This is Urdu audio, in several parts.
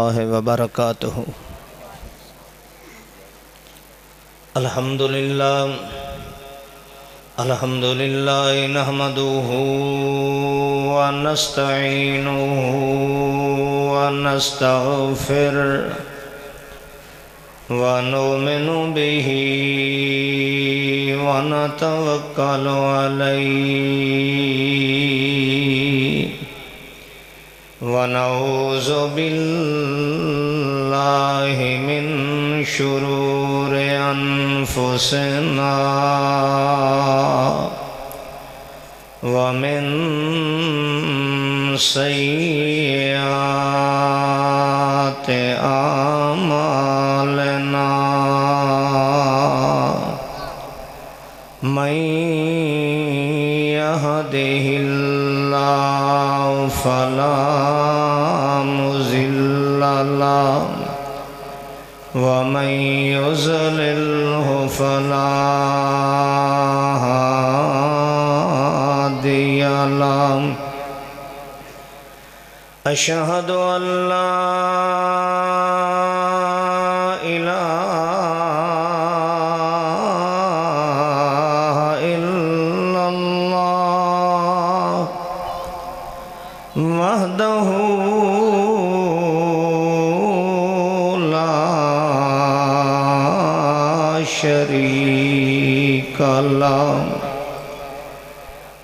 اللہ وبرکاتہ۔ الحمدللہ نحمدہ ونستعینہ ونستغفرہ ونؤمن بہ ونتوکل علیہ ونعوذ باللہ من شرور انفسنا ومن سیئات اعمالنا من يهده الله فلا مضل له ومن يضلله فلا هادي له أشهد أن لا إله إلا الله وحده لا شريك له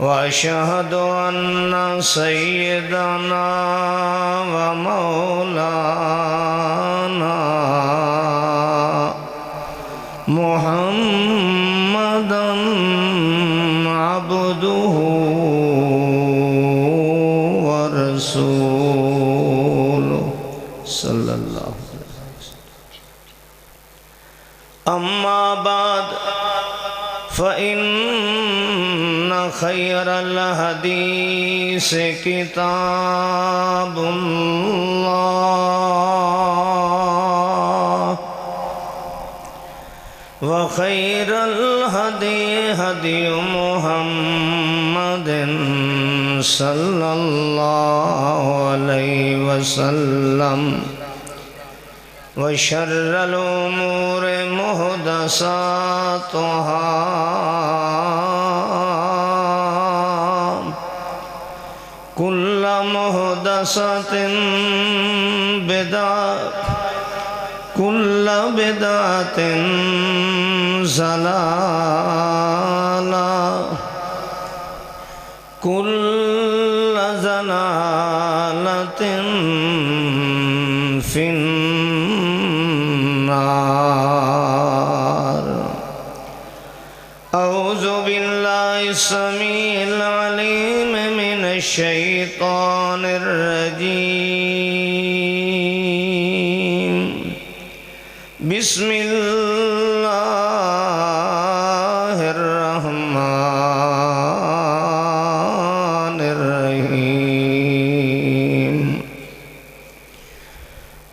وأشهد أن سيدنا ومولانا محمدًا عبده ورسوله صلى الله عليه وسلم۔ أما بعد فإن خير الحديث كتاب الله وخير الهدي هدي محمد صلى الله عليه وسلم وشر الأمور محدثاتها كل محدثة بدعة كل بدعة ضلالة كل ضلالة في النار۔ أعوذ بالله السميع العليم من الشيطان الرجيم بسم الله الرحمن الرحيم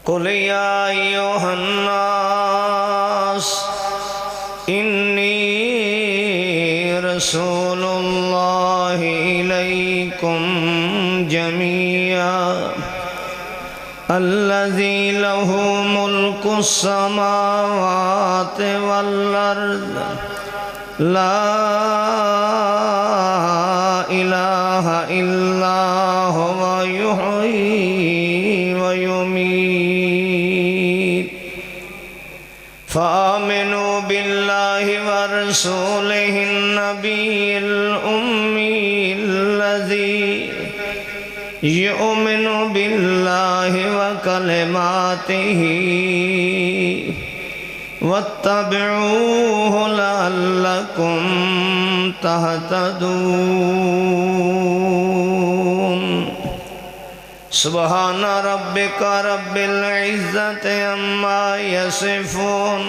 قل يا أيها الناس إني رسول الله إليكم جميعا الذي له ملك السماوات والأرض لا إله إلا هو يحيي ويميت فآمنوا بالله ورسوله النبي الأمي الذي يؤمن بالله وكلماته واتبعوه لعلكم تهتدون۔ سبحان ربك رب العزة عما يصفون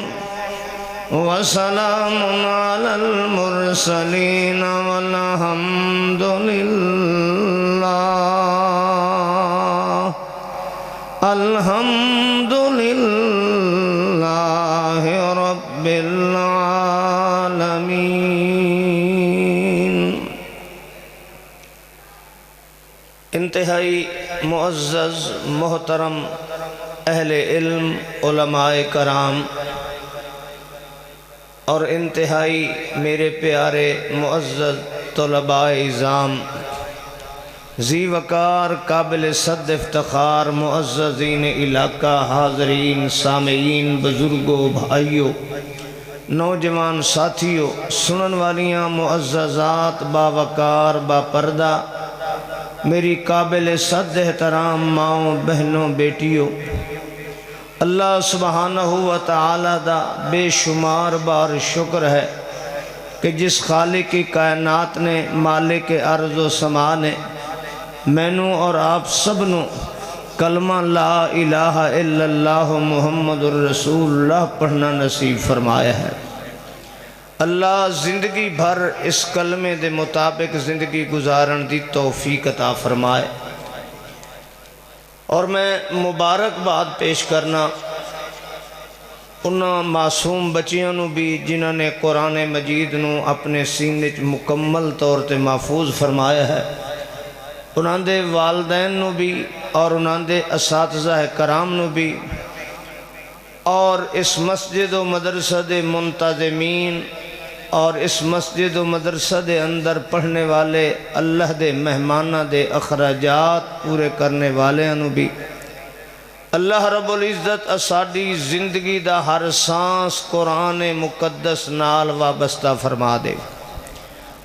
وسلام على المرسلين والحمد لله الحمد لله رب العالمين۔ انتہائی معزز محترم اہل علم، علماء کرام اور انتہائی میرے پیارے معزز طلباء اعظام، ذی وقار قابل صد افتخار معززین علاقہ، حاضرین، سامعین، بزرگوں، بھائیوں، نوجوان ساتھیوں، سنن والیاں معززات، باوقار، با پردہ، میری قابل صد احترام ماؤں، بہنوں، بیٹیوں، اللہ سبحانہ و تعالی دا بے شمار بار شکر ہے کہ جس خالق کی کائنات نے، مالک ارض و سما نے مینوں اور آپ سب نو کلمہ لا الہ الا اللہ محمد الرسول اللہ پڑھنا نصیب فرمایا ہے۔ اللہ زندگی بھر اس کلمے دے مطابق زندگی گزارن دی توفیق عطا فرمائے۔ اور میں مبارکباد پیش کرنا انہاں معصوم بچیاں نو بھی جنہاں نے قرآن مجید نو اپنے سینے مکمل طور تے محفوظ فرمایا ہے، انہاں دے والدین نو بھی اور انہاں دے اساتذہ کرام نو بھی، اور اس مسجد و مدرسہ دے منتظمین اور اس مسجد و مدرسہ دے اندر پڑھنے والے اللہ دے مہمانہ دے اخراجات پورے کرنے والے انہوں بھی اللہ رب العزت اساڈی زندگی دا ہر سانس قرآن مقدس نال وابستہ فرما دے،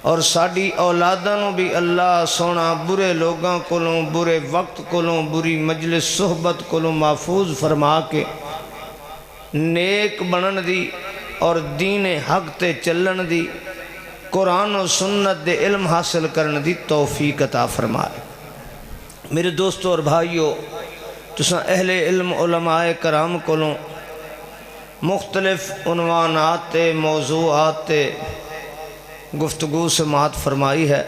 اور ساڈی اولاداں بھی اللہ سونا برے لوگاں کولوں، برے وقت کولوں، بری مجلس صحبت کولوں محفوظ فرما کے نیک بنن دی اور دین حق تے چلن دی، قرآن و سنت دے علم حاصل کرن دی توفیق عطا فرمائے۔ میرے دوستوں اور بھائیوں، تساں اہل علم علماء کرام کولوں مختلف عنوانات تے موضوعات تے گفتگو سماعت فرمائی ہے۔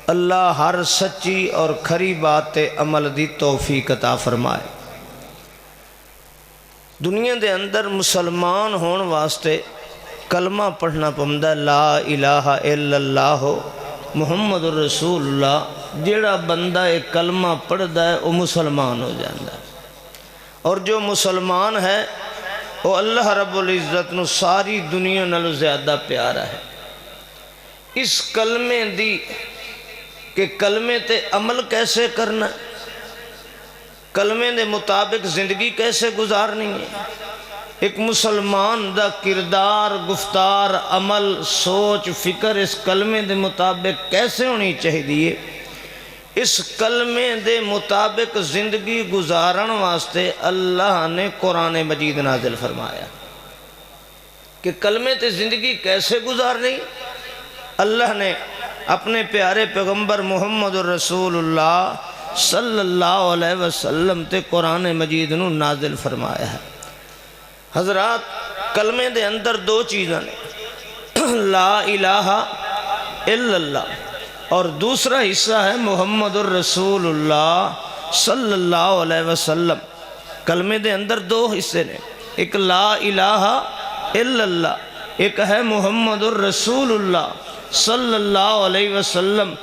اللہ ہر سچی اور کھری بات تے عمل دی توفیق عطا فرمائے۔ دنیا دے اندر مسلمان ہون واسطے کلمہ پڑھنا پمدا، لا الہ الا اللہ محمد الرسول اللہ۔ جیڑا بندہ ایک کلمہ پڑھدا ہے وہ مسلمان ہو جاندہ ہے، اور جو مسلمان ہے وہ اللہ رب العزت نو ساری دنیا نالوں زیادہ پیارا ہے۔ اس کلمے دی کہ کلمے تے عمل کیسے کرنا، کلمے دے مطابق زندگی کیسے گزارنی ہے، ایک مسلمان دا کردار، گفتار، عمل، سوچ، فکر اس کلمے دے مطابق کیسے ہونی چاہیے، اس کلمے دے مطابق زندگی گزارن واسطے اللہ نے قرآن مجید نازل فرمایا کہ کلمے تے زندگی کیسے گزارنی۔ اللہ نے اپنے پیارے پیغمبر محمد الرسول اللہ صلی اللہ علیہ وسلم تے قرآن مجید نو نازل فرمایا ہے۔ حضرات، کلمے دے اندر دو چیزاں نے، لا الہ الا اللہ، اور دوسرا حصہ ہے محمد الرسول اللہ صلی اللہ علیہ وسلم۔ کلمے دے اندر دو حصے نے، ایک لا الہ الا اللہ، ایک ہے محمد الرسول اللہ صلی اللہ علیہ وسلم۔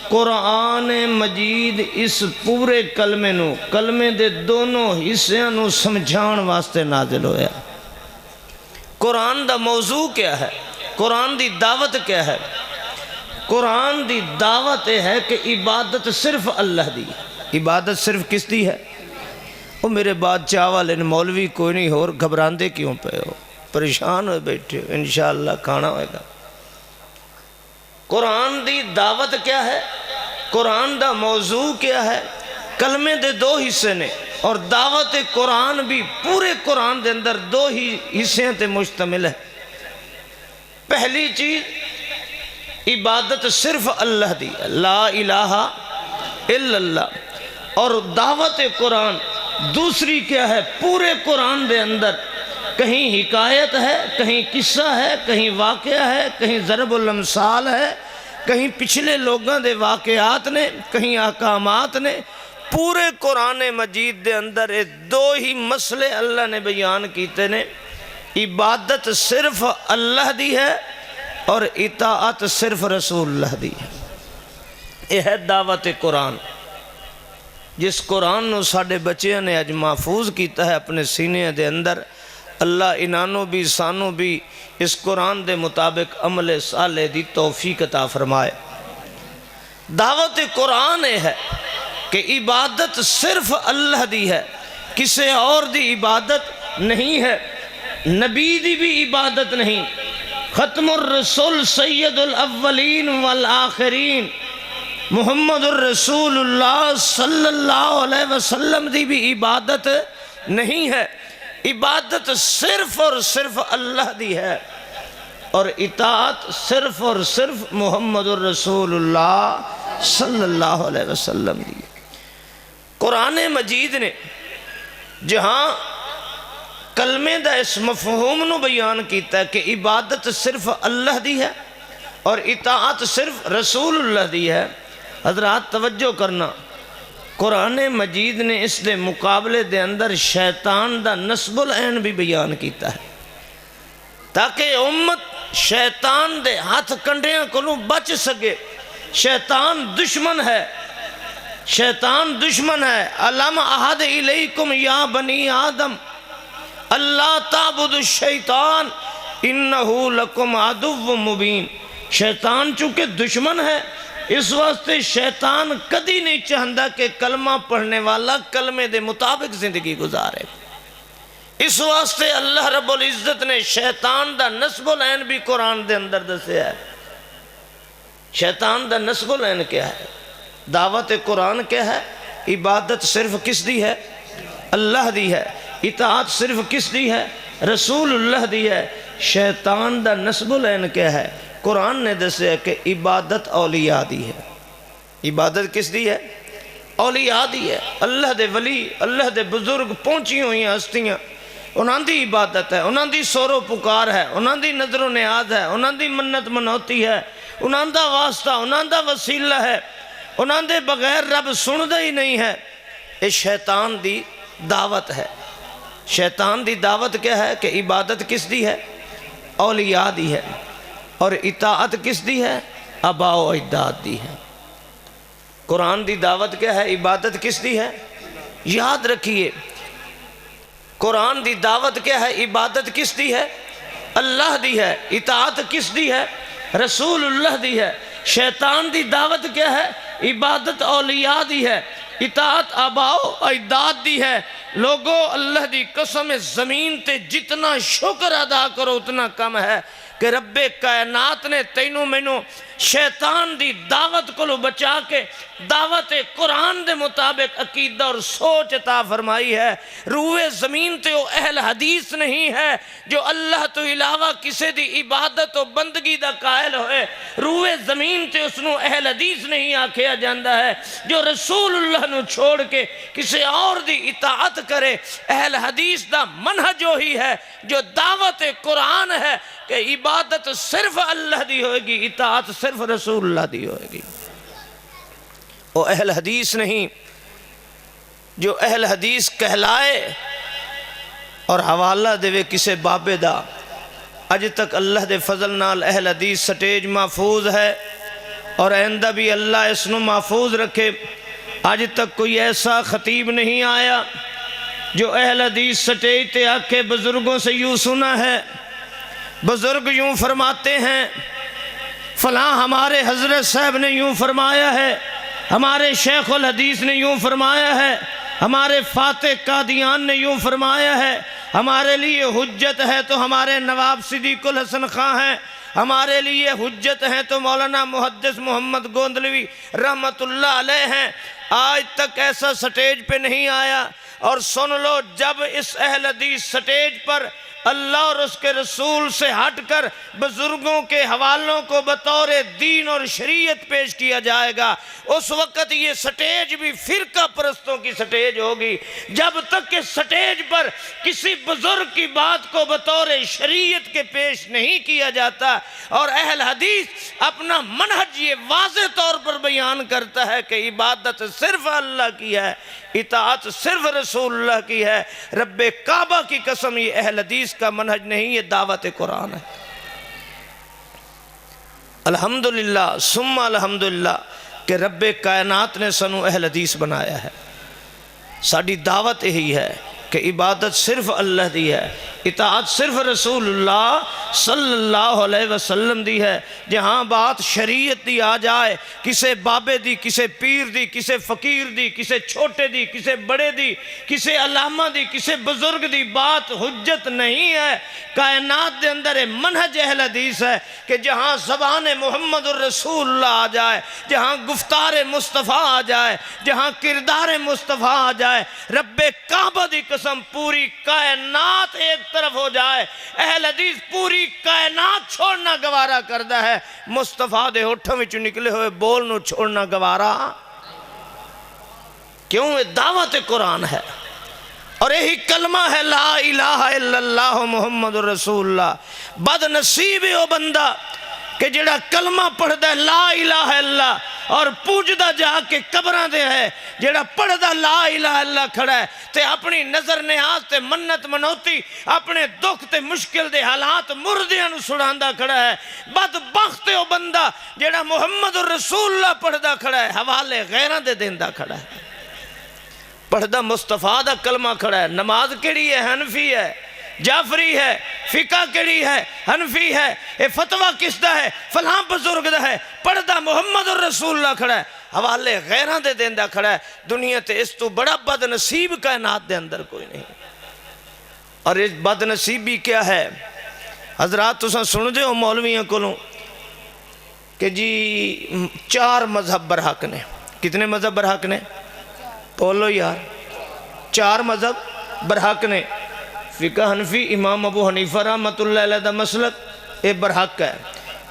قرآن مجید اس پورے کلمے نو، کلمے دے دونوں حصیاں نو سمجھان واسطے نازل ہویا۔ قرآن دا موضوع کیا ہے، قرآن دی دعوت کیا ہے؟ قرآن دی دعوت ہے کہ عبادت صرف اللہ دی۔ عبادت صرف کس دی ہے؟ وہ میرے بعد چاول مولوی کوئی نہیں ہو، گھبراندے کیوں پہ ہو، پریشان ہوئے بیٹھے ہو، انشاءاللہ کھانا ہوئے گا۔ قرآن دی دعوت کیا ہے، قرآن دا موضوع کیا ہے؟ کلمے دے دو حصے نے، اور دعوت قرآن بھی پورے قرآن دے اندر دو ہی حصے تے مشتمل ہے۔ پہلی چیز عبادت صرف اللہ دی، لا الہ الا اللہ، اور دعوت قرآن دوسری کیا ہے؟ پورے قرآن دے اندر کہیں حکایت ہے، کہیں قصہ ہے، کہیں واقعہ ہے، کہیں ضرب الامثال ہے، کہیں پچھلے لوگاں دے واقعات نے، کہیں احکامات نے۔ پورے قرآن مجید دے اندر دو ہی مسئلے اللہ نے بیان کیتے نے، عبادت صرف اللہ دی ہے اور اطاعت صرف رسول اللہ دی ہے۔ یہ ہے دعوت قرآن۔ جس قرآن نو ساڑے بچیاں نے اج محفوظ کیتا ہے اپنے سینے دے اندر، اللہ انانو بھی سانو بھی اس قرآن دے مطابق عمل صالح دی توفیق عطا فرمائے۔ دعوت قرآن ہے کہ عبادت صرف اللہ دی ہے، کسے اور دی عبادت نہیں ہے، نبی دی بھی عبادت نہیں، ختم الرسول سید الاولین والآخرین محمد الرسول اللہ صلی اللہ علیہ وسلم دی بھی عبادت نہیں ہے، عبادت صرف اور صرف اللہ دی ہے، اور اطاعت صرف اور صرف محمد الرسول اللہ صلی اللہ علیہ وسلم دی۔ قرآن مجید نے جہاں کلمے دا اس مفہوم نو بیان کیتا ہے کہ عبادت صرف اللہ دی ہے اور اطاعت صرف رسول اللہ دی ہے، حضرات توجہ کرنا، قرآن مجید نے اس دے مقابلے دے اندر شیطان دا نصب العین بھی بیان کیتا ہے تاکہ امت شیطان دے ہاتھ کنڈیاں کو بچ سکے۔ شیطان دشمن ہے، شیطان دشمن ہے۔ علم احد الیکم یا بنی آدم اللہ تعبد الشیطان انہو لکم عدو مبین۔ شیطان چونکہ دشمن ہے، اس واسطے شیطان کدی نہیں چاہتا کہ کلمہ پڑھنے والا کلمے دے مطابق زندگی گزارے۔ اس واسطے اللہ رب العزت نے شیطان دا نصب العین بھی قرآن دے اندر دسے ہے۔ شیطان دا نصب العین کیا ہے؟ دعوت قرآن کیا ہے؟ عبادت صرف کس دی ہے؟ اللہ دی ہے۔ اطاعت صرف کس دی ہے؟ رسول اللہ دی ہے۔ شیطان دا نصب العین کیا ہے؟ قرآن نے دسے ہے کہ عبادت اولیاء دی ہے۔ عبادت کس دی ہے؟ اولیاء دی ہے۔ اللہ دے ولی، اللہ دے بزرگ پہنچی ہوئی ہیں ہستیاں، انہاں دی عبادت ہے، انہاں دی سور و پکار ہے، انہاں دی نظر و نیاز ہے، انہاں دی منت منوتی ہے، انہاں دا واسطہ، انہاں دا وسیلہ ہے، انہاں دے بغیر رب سندہ ہی نہیں ہے۔ یہ شیطان دی دعوت ہے۔ شیطان دی دعوت کیا ہے کہ عبادت کس دی ہے؟ اولیاء دی ہے، اور اطاعت کس دی ہے؟ آباء و اجداد دی ہے۔ قرآن دی دعوت کیا ہے؟ عبادت کس دی ہے؟ یاد رکھیے، قرآن دی دعوت کیا ہے؟ عبادت کس دی ہے؟ اللہ دی ہے۔ اطاعت کس دی ہے؟ رسول اللہ دی ہے۔ شیطان دی دعوت کیا ہے؟ عبادت اولیاء دی ہے، اطاعت آباء و اجداد دی ہے۔ لوگو اللہ دی قسم زمین تے جتنا شکر ادا کرو اتنا کم ہے کہ رب کائنات نے تینوں مینوں شیطان دی دعوت کو بچا کے دعوت قرآن دے مطابق عقیدہ اور سوچ عطا فرمائی ہے۔ روئے زمین تے وہ اہل حدیث نہیں ہے جو اللہ تو علاوہ کسے دی عبادت و بندگی دا قائل ہوئے۔ روئے زمین تے اس نو اہل حدیث نہیں آکھیا جاندہ ہے جو رسول اللہ نو چھوڑ کے کسے اور دی اطاعت کرے۔ اہل حدیث دا منہج وہی ہے جو دعوت قرآن ہے کہ عبادت صرف اللہ دی ہوئے گی، اطاعت صرف رسول اللہ دی ہوئے گی۔ وہ اہل حدیث نہیں جو اہل حدیث کہلائے اور حوالہ دے کسے بابے دا۔ اج تک اللہ دے فضل نال اہل حدیث سٹیج محفوظ ہے اور آئندہ بھی اللہ اس نو محفوظ رکھے۔ آج تک کوئی ایسا خطیب نہیں آیا جو اہل حدیث سٹیج تے آ کے بزرگوں سے یوں سنا ہے، بزرگ یوں فرماتے ہیں، فلاں ہمارے حضرت صاحب نے یوں فرمایا ہے، ہمارے شیخ الحدیث نے یوں فرمایا ہے، ہمارے فاتح قادیان نے یوں فرمایا ہے، ہمارے لیے حجت ہے تو ہمارے نواب صدیق الحسن خان ہیں، ہمارے لیے حجت ہیں تو مولانا محدث محمد گوندلوی رحمت اللہ علیہ ہیں۔ آج تک ایسا سٹیج پہ نہیں آیا۔ اور سن لو، جب اس اہل حدیث سٹیج پر اللہ اور اس کے رسول سے ہٹ کر بزرگوں کے حوالوں کو بطور دین اور شریعت پیش کیا جائے گا، اس وقت یہ سٹیج بھی فرقہ پرستوں کی سٹیج ہوگی۔ جب تک کہ سٹیج پر کسی بزرگ کی بات کو بطور شریعت کے پیش نہیں کیا جاتا، اور اہل حدیث اپنا منہج یہ واضح طور پر بیان کرتا ہے کہ عبادت صرف اللہ کی ہے، اطاعت صرف رسول اللہ کی ہے، رب کعبہ کی قسم یہ اہل حدیث کا منہج نہیں، یہ دعوت قرآن ہے۔ الحمدللہ ثم الحمدللہ کہ رب کائنات نے سنو اہل حدیث بنایا ہے۔ ساڑی دعوت یہی ہے کہ عبادت صرف اللہ دی ہے، اطاعت صرف رسول اللہ صلی اللہ علیہ وسلم دی ہے۔ جہاں بات شریعت دی آ جائے، کسے بابے دی، کسے پیر دی، کسے فقیر دی، کسے چھوٹے دی، کسے بڑے دی، کسے علامہ دی، کسے بزرگ دی، بات حجت نہیں ہے۔ کائنات دے اندر منہج اہل حدیث ہے کہ جہاں زبان محمد الرسول اللہ آ جائے، جہاں گفتار مصطفیٰ آ جائے، جہاں کردار مصطفیٰ آ جائے، رب کعبہ دی قسم پوری کائنات ایک طرف ہو جائے، اہل حدیث پوری کائنات چھوڑنا گوارا کردہ ہے، مصطفیٰ دے ہوٹھوں وچ نکلے ہوئے بول نو چھوڑنا گوارا کیوں؟ یہ دعوت قرآن ہے اور یہی کلمہ ہے لا الہ الا اللہ محمد الرسول اللہ۔ بد نصیب ہے وہ بندہ کہ جڑا کلمہ پڑھ دے لا الہ الا اللہ اور پوجدہ جا کے قبران دے ہے، جڑا پڑھ دا لا الہ الا اللہ کھڑا ہے تے اپنی نظر نیاز تے منت منوتی، اپنے دکھ تے مشکل دے حالات مردیاں نو سڑاندہ کھڑا ہے۔ بدبخت ہے وہ بندہ جڑا محمد الرسول اللہ پڑھ دا کھڑا ہے، حوالے غیران دے دیندہ کھڑا ہے، پڑھدہ مصطفیٰ دا کلمہ کھڑا ہے۔ نماز کیڑی ہے؟ حنفی ہے، جعفری ہے، فقہ کیڑی ہے؟ حنفی ہے، اے فتوہ کس دا ہے؟ فلاں بزرگ دا ہے، پڑھدہ محمد الرسول اللہ کھڑا ہے، حوالے غیران دے دیندہ کھڑا ہے۔ دنیا تے اس تو بڑا بد نصیب کائنات دے اندر کوئی نہیں۔ اور اس بد نصیبی کیا ہے؟ حضرات تساں سن دے ہو مولویاں کولوں کہ جی 4 مذہب برحق نے۔ کتنے مذہب برحق نے؟ بولو یار، 4 مذہب برحق نے۔ فقہ حنفی امام ابو حنیفہ رحمت اللہ علیہ دا مسلک اے برحق ہے،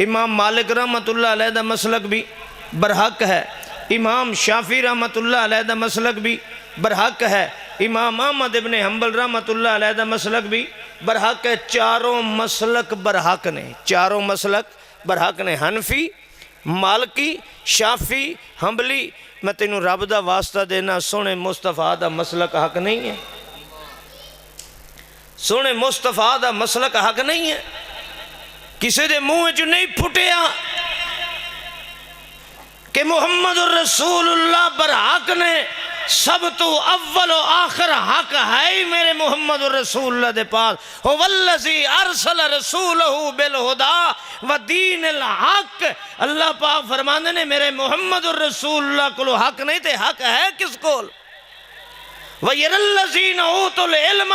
امام مالک رحمت اللہ علیہ دا مسلک بھی برحق ہے، امام شافعی رحمت اللہ علیہ دا مسلک بھی برحق ہے، امام احمد ابن حنبل رحمت اللہ علیہ دا مسلک بھی برحق ہے۔ 4 مسلک برحق نے، 4 مسلک برحق نے، حنفی، مالکی، شافعی، حنبلی۔ میں تینوں رب دا واسطہ دینا، سونے مصطفیٰ دا مسلک حق نہیں ہے، سونے مصطفیٰ دا مسلک حق نہیں ہے۔ کسے دے منہ جو نہیں پھٹیا کہ محمد الرسول اللہ برحق نے، سب تو اول و آخر حق ہے ہی میرے محمد الرسول اللہ دے پاس۔ وَالَّذِي أَرْسَلَ رَسُولَهُ بِالْهُدَى وَدِينِ الْحَقِّ۔ اللہ پاک فرماندے نے میرے محمد الرسول اللہ کو حق نہیں تے حق ہے کس کول؟ وَيَرَى الَّذِينَ أُوتُوا الْعِلْمَ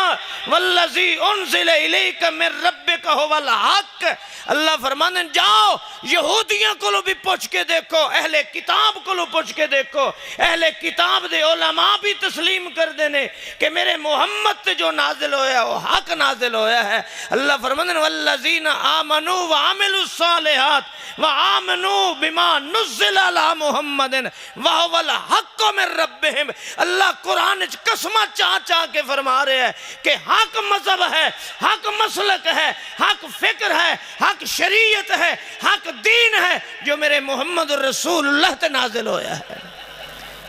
وَالَّذِي أُنزِلَ إِلَيْكَ مِن رَبِّكَ هُوَ الْحَقِّ۔ اللہ فرماندے جاؤ یہودیاں کو لو بھی پوچھ کے دیکھو، اہل کتاب کو لو پوچھ کے دیکھو، اہل کتاب دے علماء بھی تسلیم کر دینے کہ میرے محمد تے جو نازل ہویا وہ حق نازل ہویا ہے۔ اللہ فرماندے وَالَّذِينَ آمَنُوا وَعَمِلُوا الصَّالِحَاتِ وَآمَنُوا بِمَا نُزِّلَ عَلَى مُحَمَّدٍ وَهُوَ الْحَقُّ مِن رَبِّهِمْ۔ اللہ قرآن قسمہ چاہ کے فرما رہے ہیں کہ حق مذہب ہے، حق مسلک ہے، حق فکر ہے، حق شریعت ہے، حق دین ہے جو میرے محمد الرسول اللہ تے نازل ہویا ہے۔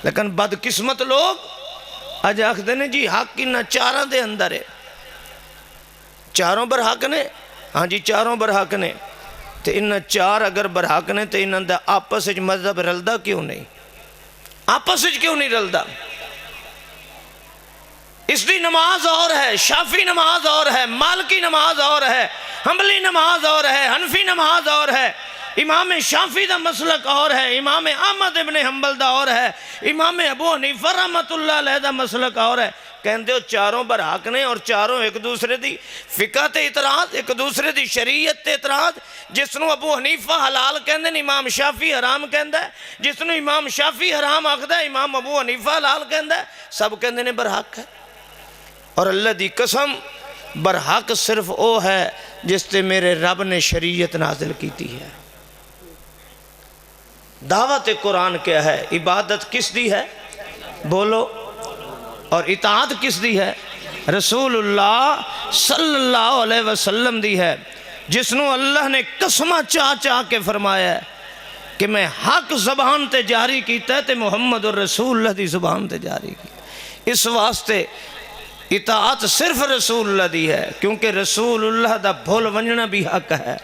لیکن بدقسمت لوگ آج آخ دینے جی حق کی نہ 4 دے اندر ہے، 4 برحق نے، ہاں جی 4 برحق نے، تے انہ 4 اگر برحق نے تے انہ دا آپس اچھ مذہب رلدہ کیوں نہیں؟ آپس اچھ کیوں نہیں رلدہ؟ اس دی نماز اور ہے، شافی نماز اور ہے، مالکی نماز اور ہے، حنبلی نماز اور ہے، حنفی نماز اور ہے، امام شافی دا مسلک اور ہے، امام احمد ابن حنبل دا اور ہے، امام ابو حنیفہ رحمت اللہ علیہ دا مسلک اور ہے۔ کہندے ہو 4 برحق نے اور 4 ایک دوسرے دی فقہ تے اعتراض، ایک دوسرے دی شریعت تے اعتراض۔ جس نو ابو حنیفہ حلال کہندے امام شافی حرام کہندہ ہے، جس نو امام شافی حرام آکھدا ہے امام ابو حنیفہ حلال کہندہ ہے، سب کہندے نے برحق ہے۔ اور اللہ دی قسم برحق صرف او ہے جس تے میرے رب نے شریعت نازل کیتی ہے۔ دعوت قرآن کیا ہے؟ عبادت کس دی ہے؟ بولو۔ اور اطاعت کس دی ہے؟ رسول اللہ صلی اللہ علیہ وسلم دی ہے، جس نو اللہ نے قسمہ چاہ کے فرمایا ہے کہ میں حق زبان تے جاری کیتا ہے تے محمد الرسول اللہ دی زبان تے جاری کی۔ اس واسطے اطاعت صرف رسول اللہ دی ہے، کیونکہ رسول اللہ دا بھول ونجنا بھی حق ہے،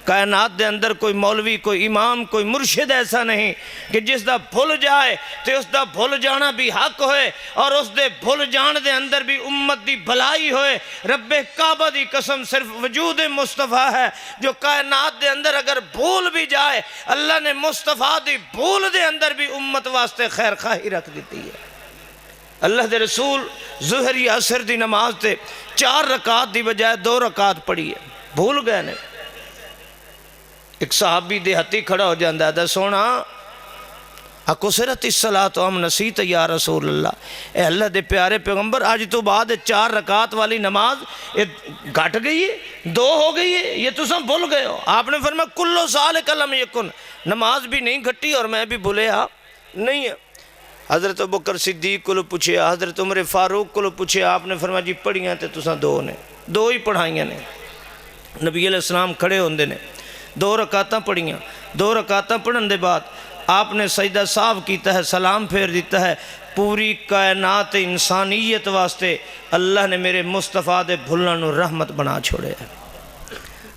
کائنات دے اندر کوئی مولوی، کوئی امام، کوئی مرشد ایسا نہیں کہ جس دا بھول جائے تو اس دا بھول جانا بھی حق ہوئے اور اس دے بھول جان دے اندر بھی امت دی بھلائی ہوئے۔ رب کعبہ دی قسم صرف وجود مصطفیٰ ہے جو کائنات دے اندر اگر بھول بھی جائے اللہ نے مصطفیٰ دی بھول دے اندر بھی امت واسطے خیر خواہی رکھ دیتی ہے۔ اللہ دے رسول ظہر یا عصر دی نماز تے 4 رکعات دی بجائے 2 رکعات پڑھی ہے، بھول گئے نے۔ ایک صحابی دیہاتی کھڑا ہو جاندہ ہے، سونا اکسرت الصلاۃ ام نسیت یا رسول اللہ، اے اللہ دے پیارے پیغمبر آج تو بعد 4 رکعات والی نماز گھٹ گئی ہے، 2 ہو گئی ہے، یہ تو سب بھول گئے ہو۔ آپ نے فرمایا کلو ذالک لم یکن، نماز بھی نہیں گھٹی اور میں بھی بھولیا نہیں ہے۔ حضرت ابوبکر صدیق کو پوچھیا، حضرت عمر فاروق کو پوچھیا، آپ نے فرمایا جی پڑھیاں تے تساں 2 نے، 2 ہی پڑھائیاں نے۔ نبی علیہ السلام کھڑے ہوندے نے، 2 رکعتاں پڑھیاں، 2 رکعتاں پڑھن دے بعد آپ نے سجدہ صاف کیتا ہے، سلام پھیر دیتا ہے۔ پوری کائنات انسانیت واسطے اللہ نے میرے مصطفیٰ دے بھلن و رحمت بنا چھوڑے ہیں۔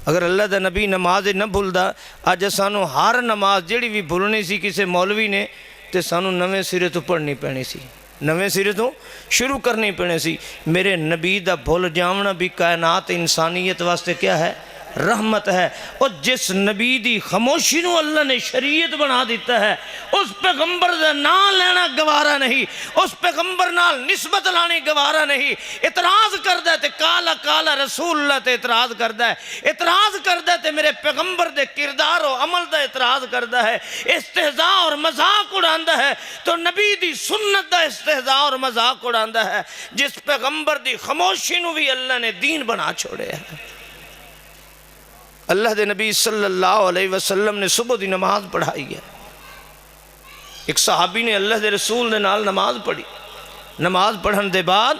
اگر اللہ دا نبی نماز نہ بھولدا، آج سانو ہر نماز جڑی بھی بھولنی سی کسے مولوی نے تے سانو نویں سرے تو پڑھنی پینی سی، نویں سرے تو شروع کرنی پینی سی۔ میرے نبی دا بھول جاونا بھی کائنات انسانیت واسطے کیا ہے؟ رحمت ہے۔ اور جس نبی دی خاموشی نو اللہ نے شریعت بنا دیتا ہے، اس پیغمبر دا نام لینا گوارا نہیں، اس پیغمبر نال نسبت لانی گوارا نہیں۔ اعتراض کردہ ہے تے کالا کالا رسول اللہ تے اعتراض کردہ ہے، اعتراض کردہ ہے تے میرے پیغمبر دے کردار و عمل دا اعتراض کردہ ہے، استہزاء اور مذاق اڑاندہ ہے تو نبی دی سنت دا استہزاء اور مذاق اڑاندہ ہے۔ جس پیغمبر دی خاموشی نو بھی اللہ نے دین بنا چھوڑے ہیں۔ اللہ دے نبی صلی اللہ علیہ وسلم نے صبح دی نماز پڑھائی ہے۔ ایک صحابی نے اللہ دے رسول نے نال نماز پڑھی، نماز پڑھن دے بعد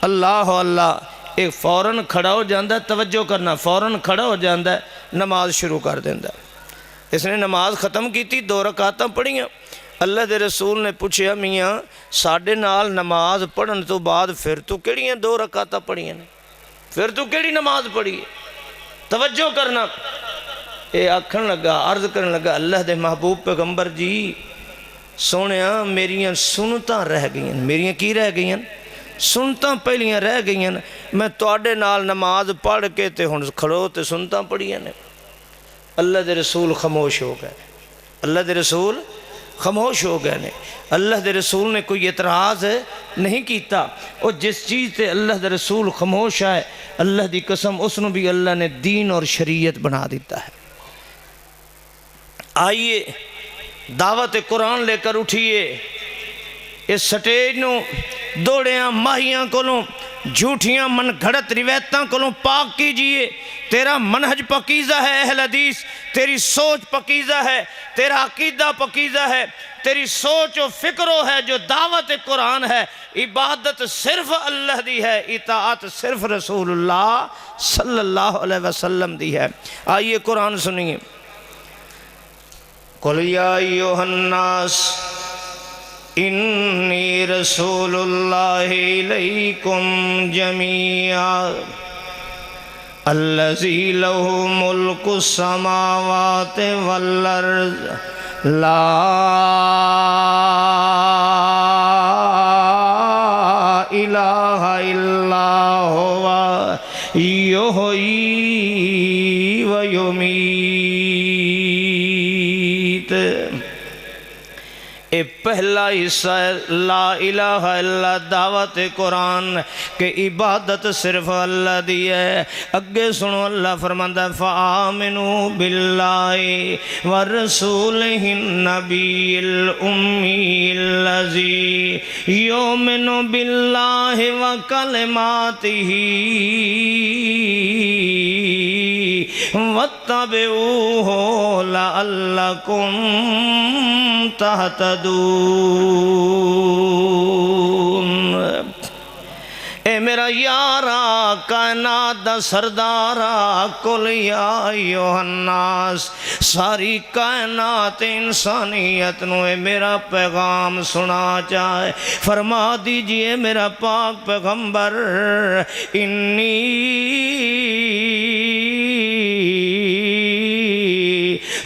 اللہ اللہ ایک فوراً کھڑا ہو جاندہ ہے، توجہ کرنا، فوراً کھڑا ہو جاندہ ہے، نماز شروع کر دیندہ ہے۔ اس نے نماز ختم کی تھی، 2 رکعتاں پڑھیاں۔ اللہ دے رسول نے پوچھیا میاں ساڑھے نال نماز پڑھن تو بعد پھر تو کیڑیاں 2 رکعتاں پڑھیاں نے، پھر تو کیڑی نماز پڑھی ہے؟ توجہ کرنا۔ اے آکھن لگا، عرض کرن لگا اللہ دے محبوب پیغمبر جی سونیاں میریاں سنتاں رہ گئیں، میریاں کی رہ گئیں؟ سنتاں پہلیاں رہ گئیں، میں تواڈے نال نماز پڑھ کے تے ہن کھڑو تے سنتاں پڑھیاں نے۔ اللہ دے رسول خاموش ہو گئے، اللہ دے رسول خاموش ہو گئے نے۔ اللہ دے رسول نے کوئی اعتراض نہیں کیتا، اور جس چیز تے اللہ دے رسول خاموش آئے اللہ دی قسم اس نے بھی اللہ نے دین اور شریعت بنا دیتا ہے۔ آئیے دعوت قرآن لے کر اٹھئیے، اس سٹیج نو دوڑیاں ماہیاں کولوں جھوٹیاں من گھڑت روایتاں کولوں پاک کیجئے۔ تیرا منہج پاکیزہ ہے اہل حدیث، تیری سوچ پاکیزہ ہے، تیرا عقیدہ پاکیزہ ہے، تیری سوچ و فکرو ہے جو دعوت قرآن ہے۔ عبادت صرف اللہ دی ہے، اطاعت صرف رسول اللہ صلی اللہ علیہ وسلم دی ہے۔ آئیے قرآن سنیے۔ قُلْ يَا أَيُّهَا النَّاسُ إِنِّي رَسُولُ اللَّهِ إِلَيْكُمْ جَمِيعًا الَّذِي لَهُ مُلْكُ السَّمَاوَاتِ وَالْأَرْضِ لَا إِلَٰهَ إِلَّا هُوَ يُحْيِي وَيُمِيتُ۔ اے پہلا حصہ لا الہ الا دعوت قرآن کہ عبادت صرف اللہ دی ہے۔ اگے سنو اللہ فرماتا ہے فآمنوا باللہ ورسولہ النبی الأمی الذی یؤمن باللہ وکلماتہ واتبعوہ لعلکم تہتدون۔ اے میرا یارا کائنات دا سردارا قل یا ایوہ الناس ساری کائنات انسانیت نو اے میرا پیغام سنا چاہے فرما دیجئے میرا پاک پیغمبر انی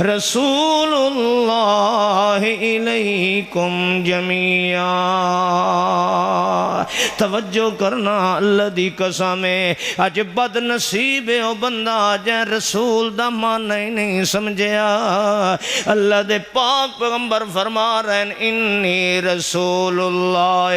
رسول اللہ الیکم جمیعا۔ توجہ کرنا، اللہ دی قسم ہے اج بد نصیب او بندہ جے رسول دا معنی ہی نہیں سمجھیا۔ اللہ دے پاک پیغمبر فرما رہے ہیں انی رسول اللہ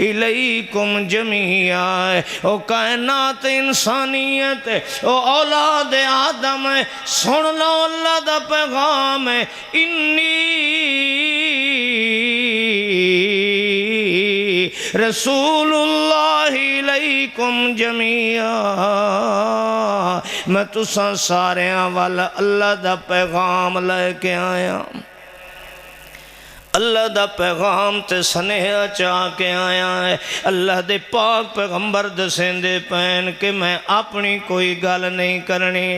الیکم جمیعا۔ او کائنات انسانیت او اولاد آدم ہے، سن لو اللہ دا پیغام ہے انی رسول اللہ علیکم جمیعا۔ میں تساں سارے والا اللہ دا پیغام لے کے آیا، اللہ دا پیغام تے سنہیا چاہ کے آیا ہے۔ اللہ دے پاک پیغمبر دسیں دے پین کہ میں اپنی کوئی گل نہیں کرنی،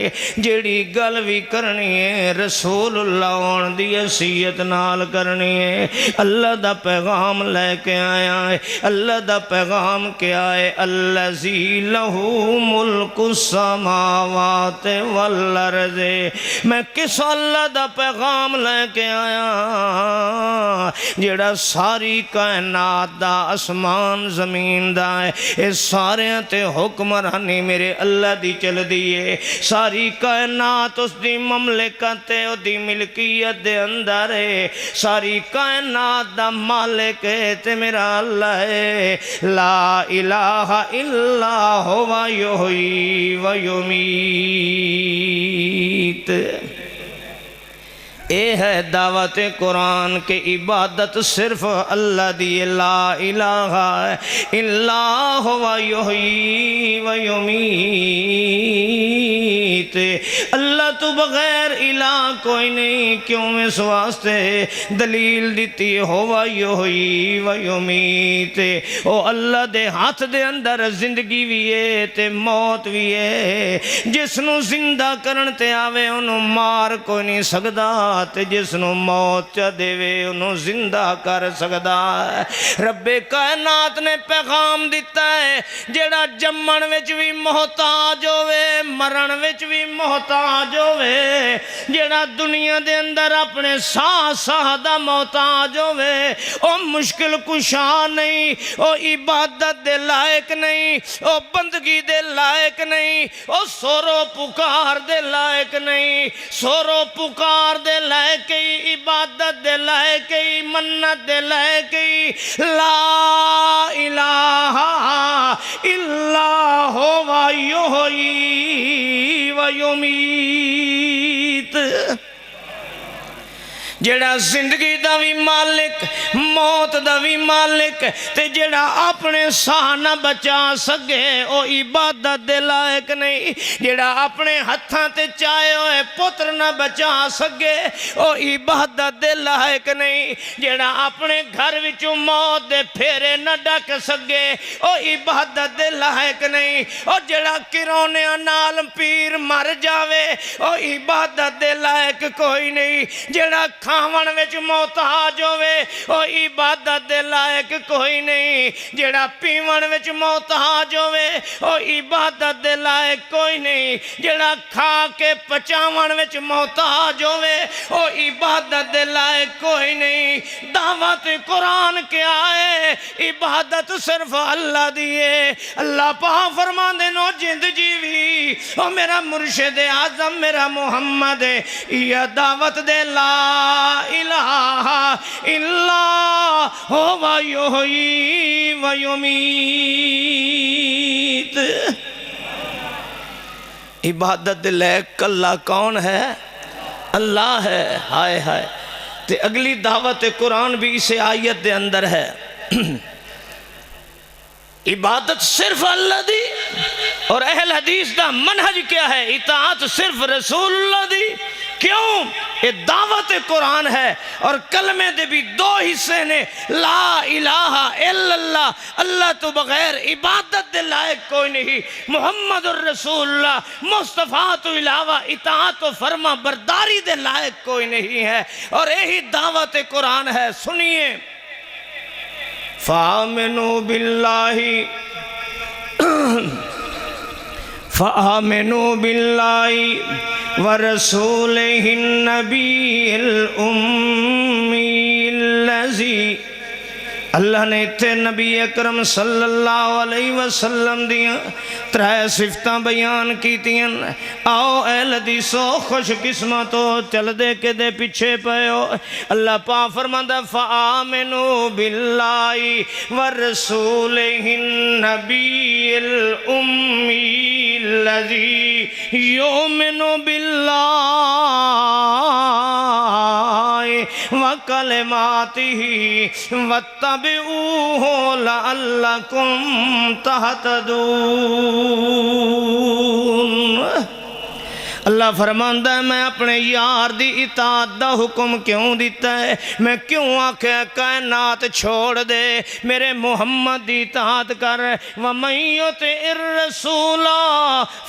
جیڑی گل بھی کرنی ہے رسول اللہ آن دی حیثیت نال کرنی ہے۔ اللہ دا پیغام لے کے آیا ہے، اللہ دا پیغام کیا ہے؟ الذی لہ ملک السماوات والارض۔ میں کس اللہ دا پیغام لے کے آیا جیڑا ساری کائنات دا، آسمان زمین دا ہے، اس سارے تے حکمرانی میرے اللہ دی چل دیئے۔ ساری کائنات اس دی مملکت ہے، اس دی ملکیت دے اندر ہے۔ ساری کائنات دا مالک ہے تے میرا اللہ ہے۔ لا الہ الا هو یحیی و یمیت۔ اے ہے دعوت قرآن کہ عبادت صرف اللہ دی، لا الہ الا هو یحیی و یمیت۔ اللہ تو بغیر الہ کوئی نہیں، کیوں اس واسطے دلیل دیتی ہوا یحیی و یمیت۔ او اللہ دے ہاتھ دے اندر زندگی بھی ہے تے موت بھی ہے۔ جس نو زندہ کرن تے آوے انہوں مار کوئی نہیں سکدا، تے جس نو موت چا دے وے انہوں زندہ کر سکدا ہے۔ رب کائنات نے پیغام دیتا ہے جیڑا جمن وچ بھی محتاج ہوئے، مرن وچ بھی محتاج ہوئے، جیڑا دنیا دے اندر اپنے ساہ دا محتاج ہوئے، او مشکل کشا نہیں، او عبادت دے لائق نہیں، او بندگی دے لائق نہیں، او سورو پکار دے لائق نہیں۔ سورو پکار دے لائق ہی، عبادت دے لائق ہی، منت دے لائق ہی۔ لا الہ الا هو یحیی و یمیت۔ جیڑا زندگی دا بھی مالک، موت دا بھی مالک، تے جیڑا اپنے ساہ نہ بچا سکے او عبادت دے لائق نہیں۔ جیڑا اپنے ہتھاں تے چاہے ہوئے پتر نہ بچا سکے او عبادت دے لائق نہیں۔ جیڑا اپنے گھر وچوں موت دے پھیرے نہ ڈک سکے او عبادت دے لائق نہیں۔ او جیڑا کرونے نال پیر مر جاوے او عبادت دے لائق کوئی نہیں۔ جیڑا کھاون وچ محتاج ہوئے او عبادت دے لائق کوئی نہیں۔ جیڑا پیون وچ محتاج ہوئے او عبادت دے لائق کوئی نہیں۔ جیڑا کھا کے پچاون وچ محتاج ہوئے او عبادت دے لائق کوئی نہیں۔ دعوت قرآن کیا ہے؟ عبادت صرف اللہ دیئے۔ اللہ پاک فرما دینو جند جیوی او میرا مرشد اعظم میرا محمد ہے، یہ دعوت دے لا الہ الا هو یحیی و یمیت۔ عبادت دے لائق اللہ کون ہے؟ اللہ ہے۔ ہائے ہائے۔ تے اگلی دعوت قرآن بھی اسے آیت دے اندر ہے، عبادت صرف اللہ دی، اور اہل حدیث دا منہج کیا ہے؟ اطاعت صرف رسول اللہ دی۔ کیوں؟ یہ دعوت قرآن ہے، اور کلمے دے بھی دو حصے نے، لا الہ الا اللہ، اللہ تو بغیر عبادت دے لائق کوئی نہیں، محمد الرسول اللہ مصطفیٰ تو علاوہ اطاعت و فرما برداری دے لائق کوئی نہیں ہے، اور یہی دعوت قرآن ہے۔ سنیے، فآمنوا باللہ فآمنوا باللہ ورسولہ النبی الأمی الذی اللہ نے اتھے نبی اکرم صلی اللہ علیہ وسلم دیاں ترائے صفتاں بیان کیتیاں آؤ اے حدیثو خوش قسمتو چل دے کے دے پیچھے پیو اللہ پاک فرماتا فآمنوا باللہ ورسولہ النبی الأمی الذی یؤمن باللہ وکلماتہ واتبعوہ لعلکم تہتدون اللہ فرماندا ہے میں اپنے یار دی اطاعت دا حکم کیوں دیتا ہے میں کیوں آکھیا کائنات چھوڑ دے میرے محمد دی اطاعت کر وَمَن يُطِعِ الرَّسُولَ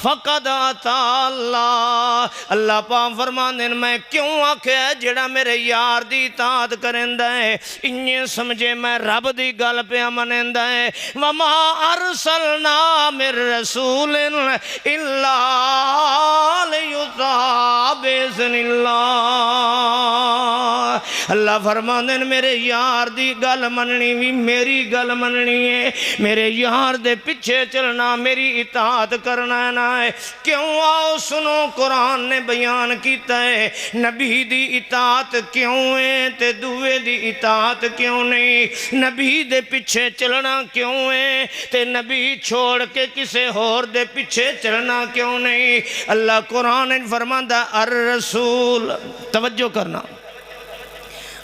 فَقَدْ أَطَاعَ اللَّهَ اللہ پاک فرماندے میں کیوں آکھیا جڑا میرے یار دی اطاعت کریندا ہے انہیں سمجھے میں رب دی گل پہ منیندا ہے وَمَا أَرْسَلْنَا مِن رَّسُولٍ إِلَّا بِإِذْنِ اللہ اللہ فرماندے میرے یار دی گل مننی بھی میری گل مننی ہے میرے یار دے پیچھے چلنا میری اطاعت کرنا نہ ہے کیوں آؤ سنو قرآن نے بیان کیتا ہے نبی دی اطاعت کیوں ہے تے دوے دی اطاعت کیوں نہیں نبی دے پیچھے چلنا کیوں ہے تے نبی چھوڑ کے کسے اور دے پیچھے چلنا کیوں نہیں اللہ قرآن نے فرماتا الرسول توجہ کرنا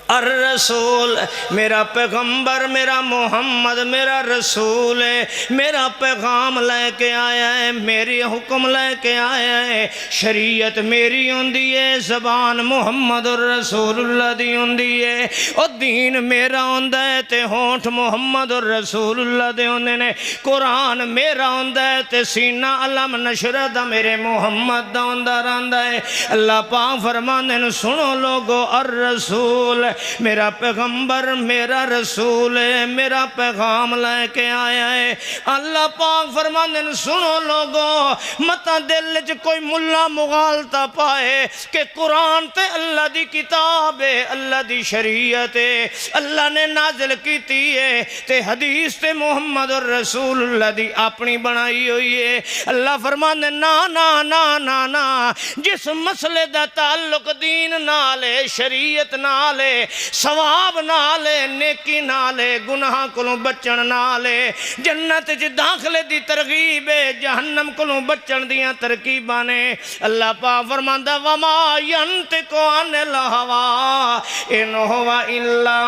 الرسول میرا پیغمبر میرا محمد میرا رسول ہے میرا پیغام لے کے آیا ہے میری حکم لے کے آیا ہے شریعت میری ہوندی ہے زبان محمد الرسول اللہ دی ہوندی ہے اور دین میرا ہوندا ہے تے ہونٹ محمد الرسول اللہ دے ہوندے نے قرآن میرا ہوندا ہے تے سینہ علم نشر دا میرے محمد دا ہوندا رہندا ہے اللہ پاک فرماندے نے سنو لوگو الرسول میرا پیغمبر میرا رسول ہے میرا پیغام لے کے آیا ہے اللہ پاک فرماندے نے سنو لوگو متا دل چ کوئی ملا مغالتا پائے کہ قرآن تے اللہ دی کتاب ہے اللہ دی شریعت ہے اللہ نے نازل کیتی ہے تے حدیث تے محمد الرسول اللہ دی اپنی بنائی ہوئی ہے اللہ فرماندے نا نا نا نا نا جس مسئلے دا تعلق دین نالے شریعت نالے ثواب نالے نیکی نالے گناہ کلوں بچن نالے جنت جی داخلے دی ترغیب جہنم کلوں بچن دیاں ترکیبانے اللہ پاک فرماندا وما ينطق عن الهوى ان هو الا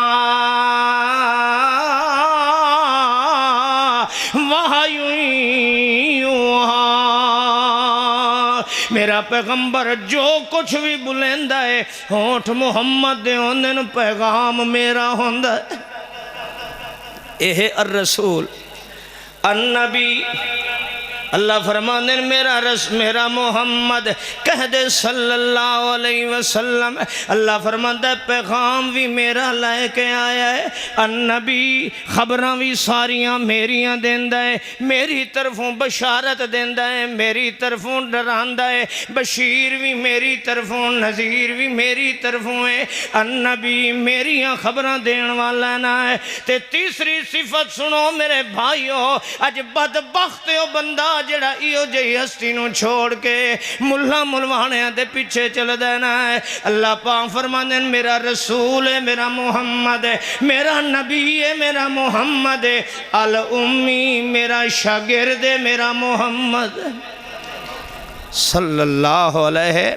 وحی یوحی میرا پیغمبر جو کچھ بھی بلیندا ہے ہونٹ محمد دے ہوندے نو پیغام میرا ہوندا ہے اے الرسول النبی اللہ فرماندے میرا محمد کہہ دے صلی اللہ علیہ وسلم اللہ فرماندہ پیغام بھی میرا لے کے آیا ہے النبی خبراں بھی ساریاں میریاں دیندہ ہے میری طرفوں بشارت دیندہ ہے میری طرفوں ڈراندہ ہے بشیر بھی میری طرفوں نذیر بھی میری طرفوں ہے النبی میریاں خبراں دین والا نہ ہے تے تیسری صفت سنو میرے بھائیو اج بدبخت ہو بندہ جڑا ایو جئی ہستی نو چھوڑ کے ملہ ملوانے دے پیچھے چل دینا ہے اللہ پاک فرماندے میرا رسول ہے میرا محمد ہے میرا نبی ہے میرا محمد ہے الامی میرا شاگرد ہے میرا محمد صلی اللہ علیہ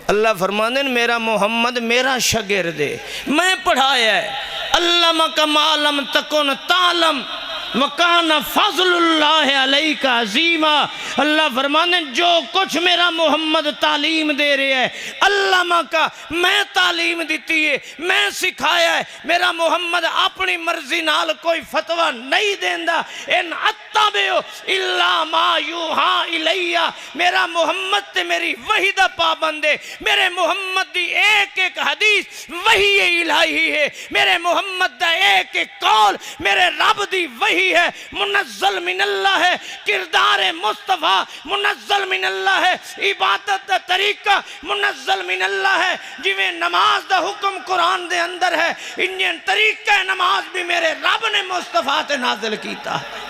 اللہ فرماندے میرا محمد میرا شاگرد ہے میں پڑھایا ہے علمک ما لم تکن تعلم وَقَانَ فَضْلُ اللَّهِ عَلَيْكَ عَظِيمًا اللہ فرمانے جو کچھ میرا محمد تعلیم دے رہے ہیں علامہ کا میں تعلیم دیتی ہے میں سکھایا ہے میرا محمد اپنی مرضی نال کوئی فتوہ نہیں دیندہ ان اتبعو الا ما یوحا الیہ میرا محمد تے میری وحی دا پابند ہے میرے محمد دی ایک ایک حدیث وحی الہی ہے میرے محمد دا ایک ایک قول میرے رب دی وحی الہی ہے منزل من اللہ ہے، کردار مصطفیٰ منزل من اللہ ہے، عبادت دا طریقہ منزل من اللہ ہے، جویں نماز دا حکم قرآن دے اندر ہے انہیں طریقہ نماز بھی میرے رب نے مصطفیٰ تے نازل کیتا ہے۔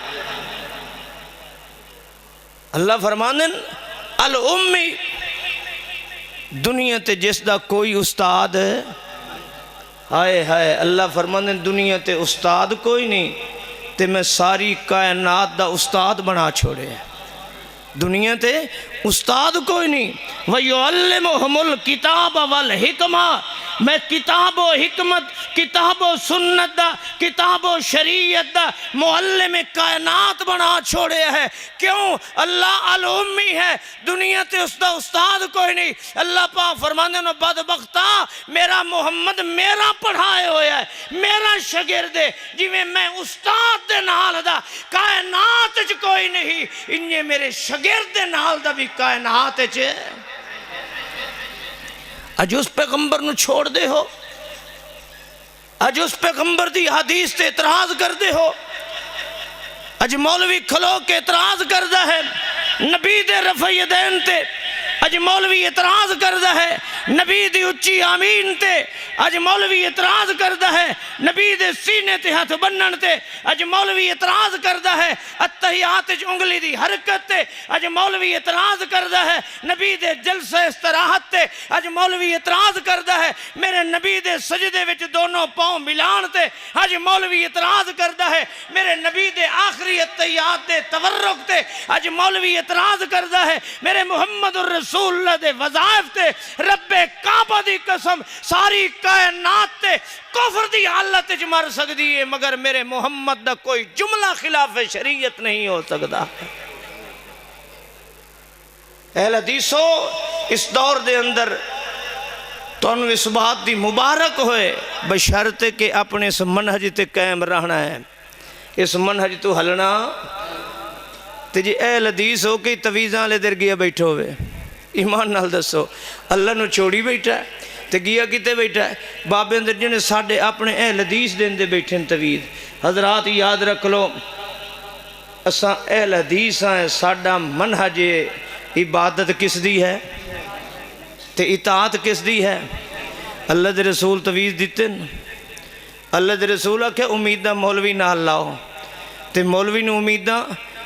اللہ فرماندن الامّی، دنیا تے جس دا کوئی استاد ہے، ہائے ہائے اللہ فرماندن دنیا تے استاد کوئی نہیں تے میں ساری کائنات دا استاد بنا چھوڑے ہیں۔ دنیا تے استاد کوئی نہیں، وَيُعَلِّمُهُمُ الْكِتَابَ وَالْحِکْمَةَ، میں کتاب و حکمت، کتاب و سنت دا، کتاب و شریعت دا معلم کائنات بنا چھوڑے ہے۔ کیوں؟ اللہ الامی ہے، دنیا تے اس دا استاد کوئی نہیں۔ اللہ پاک فرماندے نو بدبختہ میرا محمد میرا پڑھائے ہویا ہے، میرا شاگرد ہے، جویں میں استاد دے نال دا کائنات چ کوئی نہیں، انہیں میرے شاگرد دے نال دا بھی کائنات چ اج اس پیغمبر نو چھوڑ دے ہو، اج اس پیغمبر دی حدیث تے اعتراض کر دے ہو، اج مولوی کھلو کے اعتراض کردہ ہے نبی دے رفع یدین تے، اج مولوی اعتراض کردہ ہے نبی دی اچھی آمین تے، اج مولوی اعتراض کردہ ہے نبی دے سینے تے ہاتھ بنن تے، اج مولوی اعتراض کردہ ہے اتحیات انگلی دی حرکت تے، اج مولوی اعتراض کردہ ہے نبی دے جلسہ استراحت تے، اج مولوی اعتراض کردہ ہے میرے نبی دے سجدے وچ دونوں پاؤں ملان تے، اج مولوی اعتراض کردہ ہے میرے نبی دے آخری اتحیات دے تورک تے، اج مولوی اعتراض کردہ ہے میرے محمد الرسول اللہ دے وظائف تے، رب کعبہ دی قسم ساری کائنات تے کفر دی حالت چ مر سکتی ہے، مگر میرے محمد دا کوئی جملہ خلاف شریعت نہیں ہو سکتا۔ اہل حدیثو، اس دور دے اندر تو اس بات دی مبارک ہوئے بشرط کہ اپنے اس منہج تے قائم رہنا ہے، اس منہج تو ہلنا تے جی اہل حدیث ہو کہ تویزاں لے در گیا بیٹھو ہوئے، ایمان نال دسو اللہ نو چھوڑی بیٹھا ہے تے گیا کتے بیٹھا ہے؟ بابے اندر جنہیں ساڑھے اپنے اہل حدیث دیں دے بیٹھیں توید۔ حضرات یاد رکھ لو اساں اہل حدیث ہیں، ساڑھا منہج عبادت کس دی ہے تے اطاعت کس دی ہے؟ اللہ دے رسول توید دیتے ہیں، اللہ دے رسول آکھے امیدہ مولوی نال لاؤ تے مولوی نو امیدہ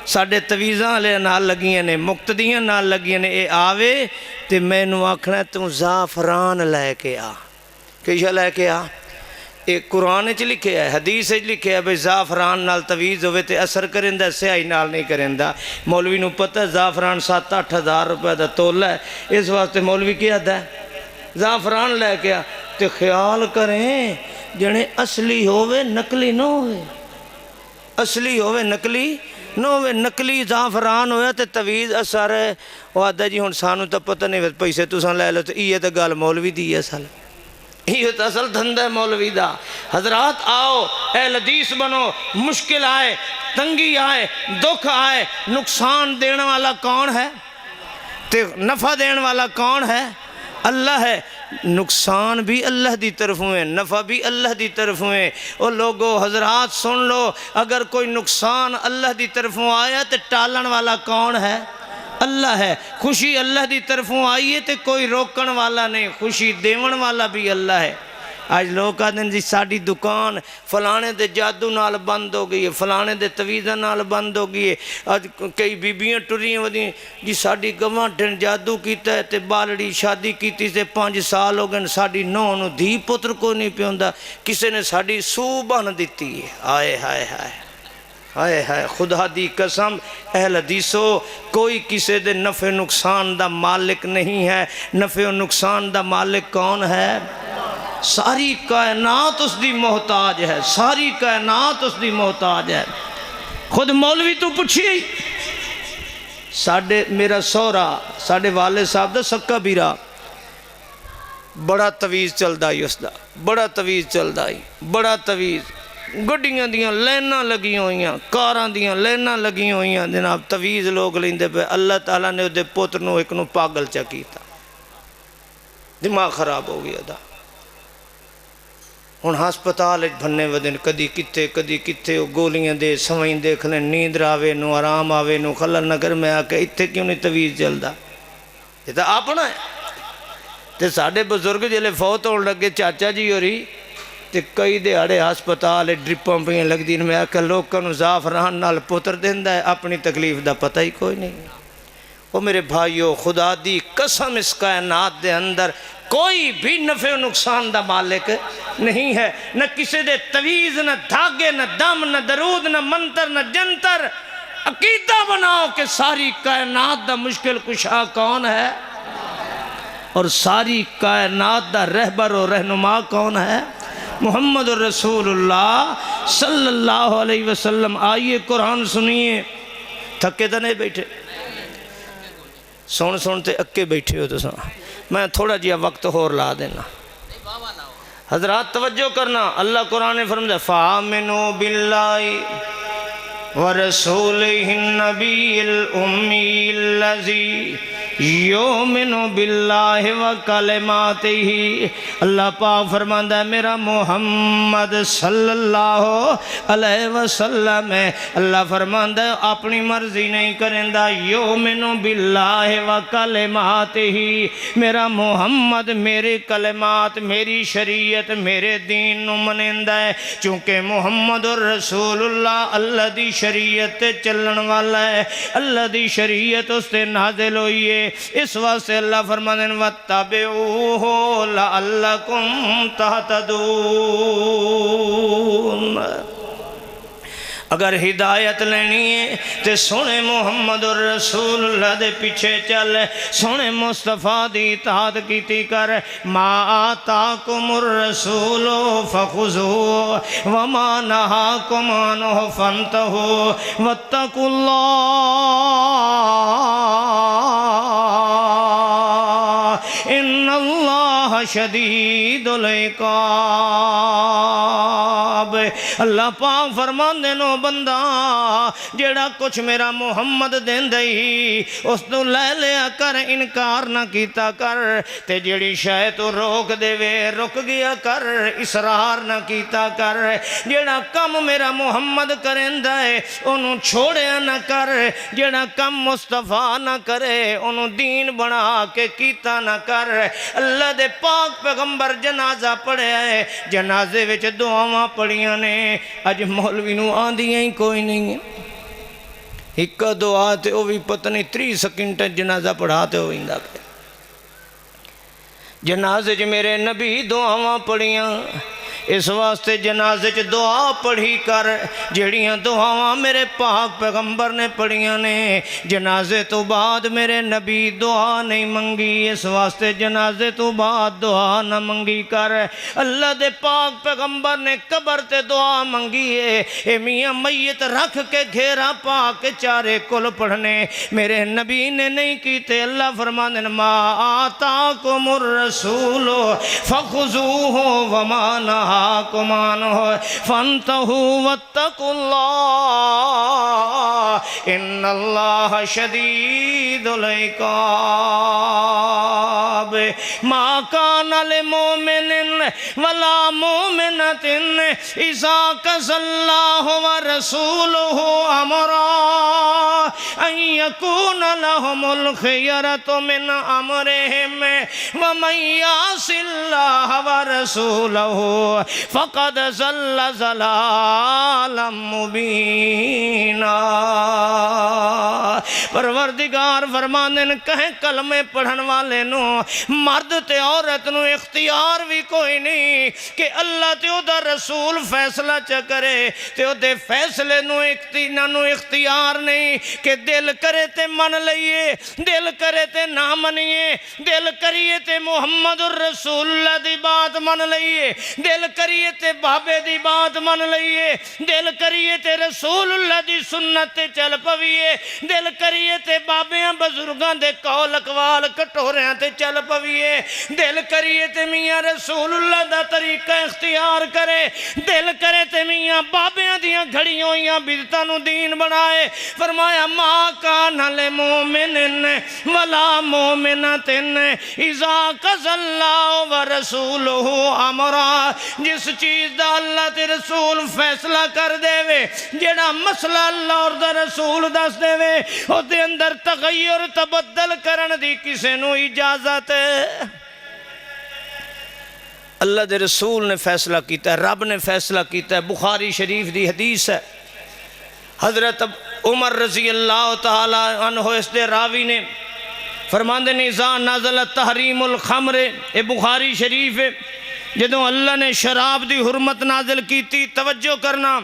ساڑھے تویزاں لے نال لگیاں نے، مقتدیاں نال لگیاں نے، اے آوے تے میں نو آکھنا تم زعفران لے کے آ، کیشا لے کے آ؟ ایک قرآن چ لکھے ہے، حدیث چ لکھے ہے بھئی زعفران نال تویز ہوئے تے اثر کرندہ، سیاہی نال نہیں کرندہ۔ مولوی نو پتہ زعفران 7-8 ہزار روپے دا تولہ ہے، اس واسطے مولوی کیا دا ہے؟ زعفران لے کے آ۔ تے خیال کریں جنہیں اصلی ہوئے نقلی نہ ہوئے، اصلی ہوئے نقلی نہ ہوئے، نقلی زعفران ہویا تے تویز اثر ہے۔ وہ آدھا جی ہون سانو تا پتہ نہیں پیسے تو سان لے لو تے یہ تا گال مولوی دی اصل، یہ تا اصل دھندہ ہے مولوی دا۔ حضرات آؤ اہل حدیث بنو، مشکل آئے، تنگی آئے، دکھ آئے، نقصان دینے والا کون ہے تے نفع دینے والا کون ہے؟ اللہ ہے۔ نقصان بھی اللہ دی طرف ہوئے، نفع بھی اللہ دی طرف ہوئے۔ اور لوگو حضرات سن لو، اگر کوئی نقصان اللہ دی طرفوں آیا تو ٹالن والا کون ہے؟ اللہ ہے۔ خوشی اللہ دی طرفوں آئیے تو کوئی روکن والا نہیں، خوشی دیون والا بھی اللہ ہے۔ آج لوگ کہتے ہیں جی ساڑی دکان فلانے دے جادو نال بند ہو گئی ہے، فلانے دے تویزہ نال بند ہو گئی ہے۔ آج کئی بیبیاں ٹریاں ودیں جی ساڑی گواں ڈن جادو کیتا ہے تے بالڑی شادی کیتی سے 5 سال ہو گئے، ساڑی نو نو دھی پتر کو نہیں پیوندا، کسے نے ساڑی سو بن دیتی ہے۔ آئے ہائے ہائے ہائے ہائے، خدا دی قسم اہل حدیثو، کوئی کسے دے نفع نقصان دا مالک نہیں ہے۔ نفع و نقصان دا مالک کون ہے؟ ساری کائنات اس دی محتاج ہے، ساری کائنات اس دی محتاج ہے۔ خود مولوی تو پوچھی میرا سورا ساڑھے والد صاحب دا سکا بیرا بڑا تویز چل دائی، اس دا بڑا تویز چل دائی، بڑا تویز، گڈیاں دیاں لینا لگی ہوئیاں، کاراں دیاں لینا لگی ہوئیاں، جناب تویز لوگ لیندے پہ۔ اللہ تعالیٰ نے دے پوتر نو ایک نو پاگل چکیتا، دماغ خراب ہو گیا دا۔ ہوں ہسپتال بھنے ودن کدی کتے وہ گولیاں دے سوئیں دیکھ لیں نیند آوے نو آرام آوے نو خلل نگر میں آ کے اتنے کیوں نہیں تویز چلتا یہ تو اپنا ہے تے ساڑھے بزرگ جلے فوت ہونے لگے چاچا جی ہو رہی تے کئی دیہڑے ہسپتال ڈرپاں پہ لگ دی میں آکھا لوگوں نو زعفران نال پتر دیندا ہے اپنی تکلیف دا پتہ ہی کوئی نہیں وہ میرے بھائیو خدا دی قسم اس کائنات دے اندر کوئی بھی نفع و نقصان دا مالک نہیں ہے نہ کسی دے تویز نہ دھاگے نہ دم نہ درود نہ منتر نہ جنتر عقیدہ بناؤ کہ ساری کائنات دا مشکل کشا کون ہے اور ساری کائنات دا رہبر و رہنما کون ہے محمد الرسول اللہ صلی اللہ علیہ وسلم آئیے قرآن سنیے تھکے تو نہیں بیٹھے سنتے اکے بیٹھے ہو تو سن میں تھوڑا جیا وقت اور لا دینا حضرات توجہ کرنا اللہ قرآن فرماتا ہے فَآمِنُوا بِاللَّهِ وَرَسُولِهِ النَّبِيِّ الْأُمِّيِّ الَّذِي یومن باللہ وکلماتہ اللہ پاک فرماتا ہے میرا محمد صلی اللہ علیہ وسلم ہے اللہ فرماتا ہے اپنی مرضی نہیں کرندہ یومن باللہ وکلماتہ میرا محمد میرے کلمات میری شریعت میرے دین نو منندہ ہے چونکہ محمد الرسول اللہ اللہ دی شریعت چلن والا ہے اللہ دی شریعت اس سے نازل ہوئی ہے اس واسطے اللہ فرماتے ہیں وَاتَّبِعُوهُ لَعَلَّكُمْ تَهْتَدُونَ اگر ہدایت لینی ہے تے سونے محمد الرسول اللہ دے پیچھے چل سونے مصطفیٰ دی اطاعت کیتی کر ما آتاکم الرسول فخذوه وما نہاکم عنہ فانتہوا واتقوا اللہ ان اللہ شدید العقاب اللہ پاک فرمان دینو بندہ جیڑا کچھ میرا محمد دین دئی اس تو لے لیا کر انکار نہ کیتا کر تے جیڑی شاید تو روک دے وے رک گیا کر اصرار نہ کیتا کر جیڑا کم میرا محمد کریں دے انہوں چھوڑیا نہ کر جیڑا کم مصطفیٰ نہ کرے انہوں دین بنا کے کیتا نہ کر اللہ دے پاک پیغمبر جنازہ پڑھے آئے جنازے وچ دعاواں پڑھیاں نے اج مولوی نو آندیاں ہی کوئی نہیں ہے ایک دعا تے وہ بھی پتہ نہیں 3 سیکنڈ جنازہ پڑھاتے ہوئی اندہ پہ جنازے جو میرے نبی دعاواں پڑھیاں اس واسطے جنازے چ دعا پڑھی کر جڑیاں دعاواں میرے پاک پیغمبر نے پڑھیاں نے جنازے تو بعد میرے نبی دعا نہیں منگی اس واسطے جنازے تو بعد دعا نہ منگی کر اللہ دے پاک پیغمبر نے قبر تے دعا منگی ہے اے میاں میت رکھ کے گھیرا پاک چارے کل پڑھنے میرے نبی نے نہیں کیتے اللہ فرمانے ما آتاکم الرسول فخذوه وما نہا کمان ہو فانتہوا واتقوا اللہ ان اللہ شدید العقاب ما کان لمومن ولا مومنۃ اذا قضى اللہ ورسولہ امرا ان یکون لهم الخیرۃ من امرہم ومن یعص اللہ ورسولہ فقد ضل ضلالا مبینا پروردگار فرماندن کہیں کلمے پڑھن والے نو مرد تے عورت نو اختیار بھی کوئی نہیں کہ اللہ تے او دا رسول فیصلہ چا کرے تے او دے فیصلے نو اختیار نہیں کہ دل کرے تے من لئیے دل کرے تے نہ منیے دل کریے تے محمد الرسول اللہ دی بات من لئیے دل کریے تے بابے دی بات من لئیے دل کریے تے رسول اللہ دی سنت تے چل پویے دل کریے تے بابیاں بزرگاں دے قول اقوال کٹوریاں تے چل پویے دل کریے تے میاں رسول اللہ دا طریقہ اختیار کرے دل کرے تے میاں بابیاں دیاں گھڑیوں ہوئیاں بدتاں نو دین بنائے فرمایا ما کان لمومن ولا مومنۃ اذا قضى اللہ ورسولہ امرا جس چیز دا اللہ تے رسول فیصلہ کر دے وے جڑا مسئلہ اللہ اور دا رسول دس دے وے او دے اندر تغیر تبدل کرن دی کسے نو اجازت ہے اللہ دے رسول نے فیصلہ کیتا ہے رب نے فیصلہ کیتا ہے بخاری شریف دی حدیث ہے حضرت عمر رضی اللہ تعالی عنہ اس دے راوی نے فرماندے نظام نازلت تحریم الخمر اے بخاری شریف ہے جدوں اللہ نے شراب دی حرمت نازل کیتی توجہ کرنا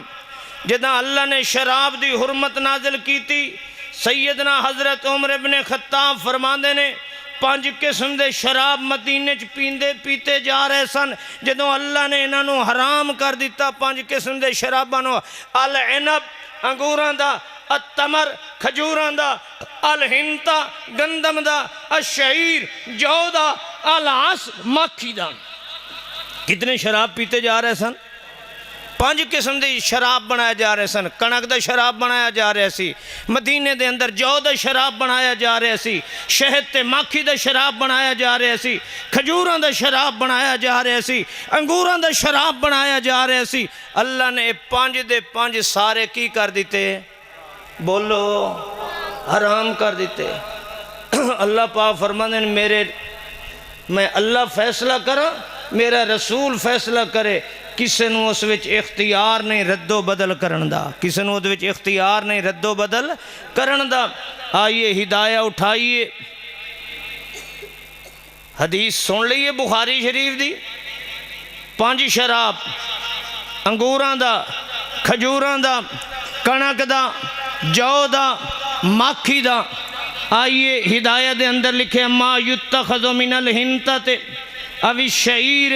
جدوں اللہ نے شراب دی حرمت نازل کیتی سیدنا حضرت عمر ابن خطاب فرماندے نے 5 قسم دے شراب مدینے چ پیتے جا رہے سن جدوں اللہ نے انہاں نو حرام کر دیتا 5 قسم دے شراباں نو العنب انگوراں دا التمر کھجوراں دا الہنتا گندم دا الشعیر جو دا العسل مکھی دا کتنے شراب پیتے جا رہے سن 5 قسم دی شراب بنایا جا رہے سن کنک دا شراب بنایا جا رہے سی مدینے دے اندر جو دا شراب بنایا جا رہے سی شہد تے مکھی دا شراب بنایا جا رہے سی کھجوراں دا شراب بنایا جا رہے سی انگوراں دا شراب بنایا جا رہے سی اللہ نے 5 دے 5 سارے کی کر دیتے بولو حرام کر دیتے اللہ پاک فرماندے میں اللہ فیصلہ کرا میرا رسول فیصلہ کرے کسے نو اس وچ اختیار نہیں رد و بدل کرن دا کسے نو اس وچ اختیار نہیں رد و بدل کرن دا آئیے ہدایہ اٹھائیے حدیث سن لئیے بخاری شریف دی 5 شراب انگوراں دا کھجوراں دا کنک دا جو دا مکھی دا آئیے ہدایہ دے اندر لکھے ما یتخذ من الہنتت او الشعیر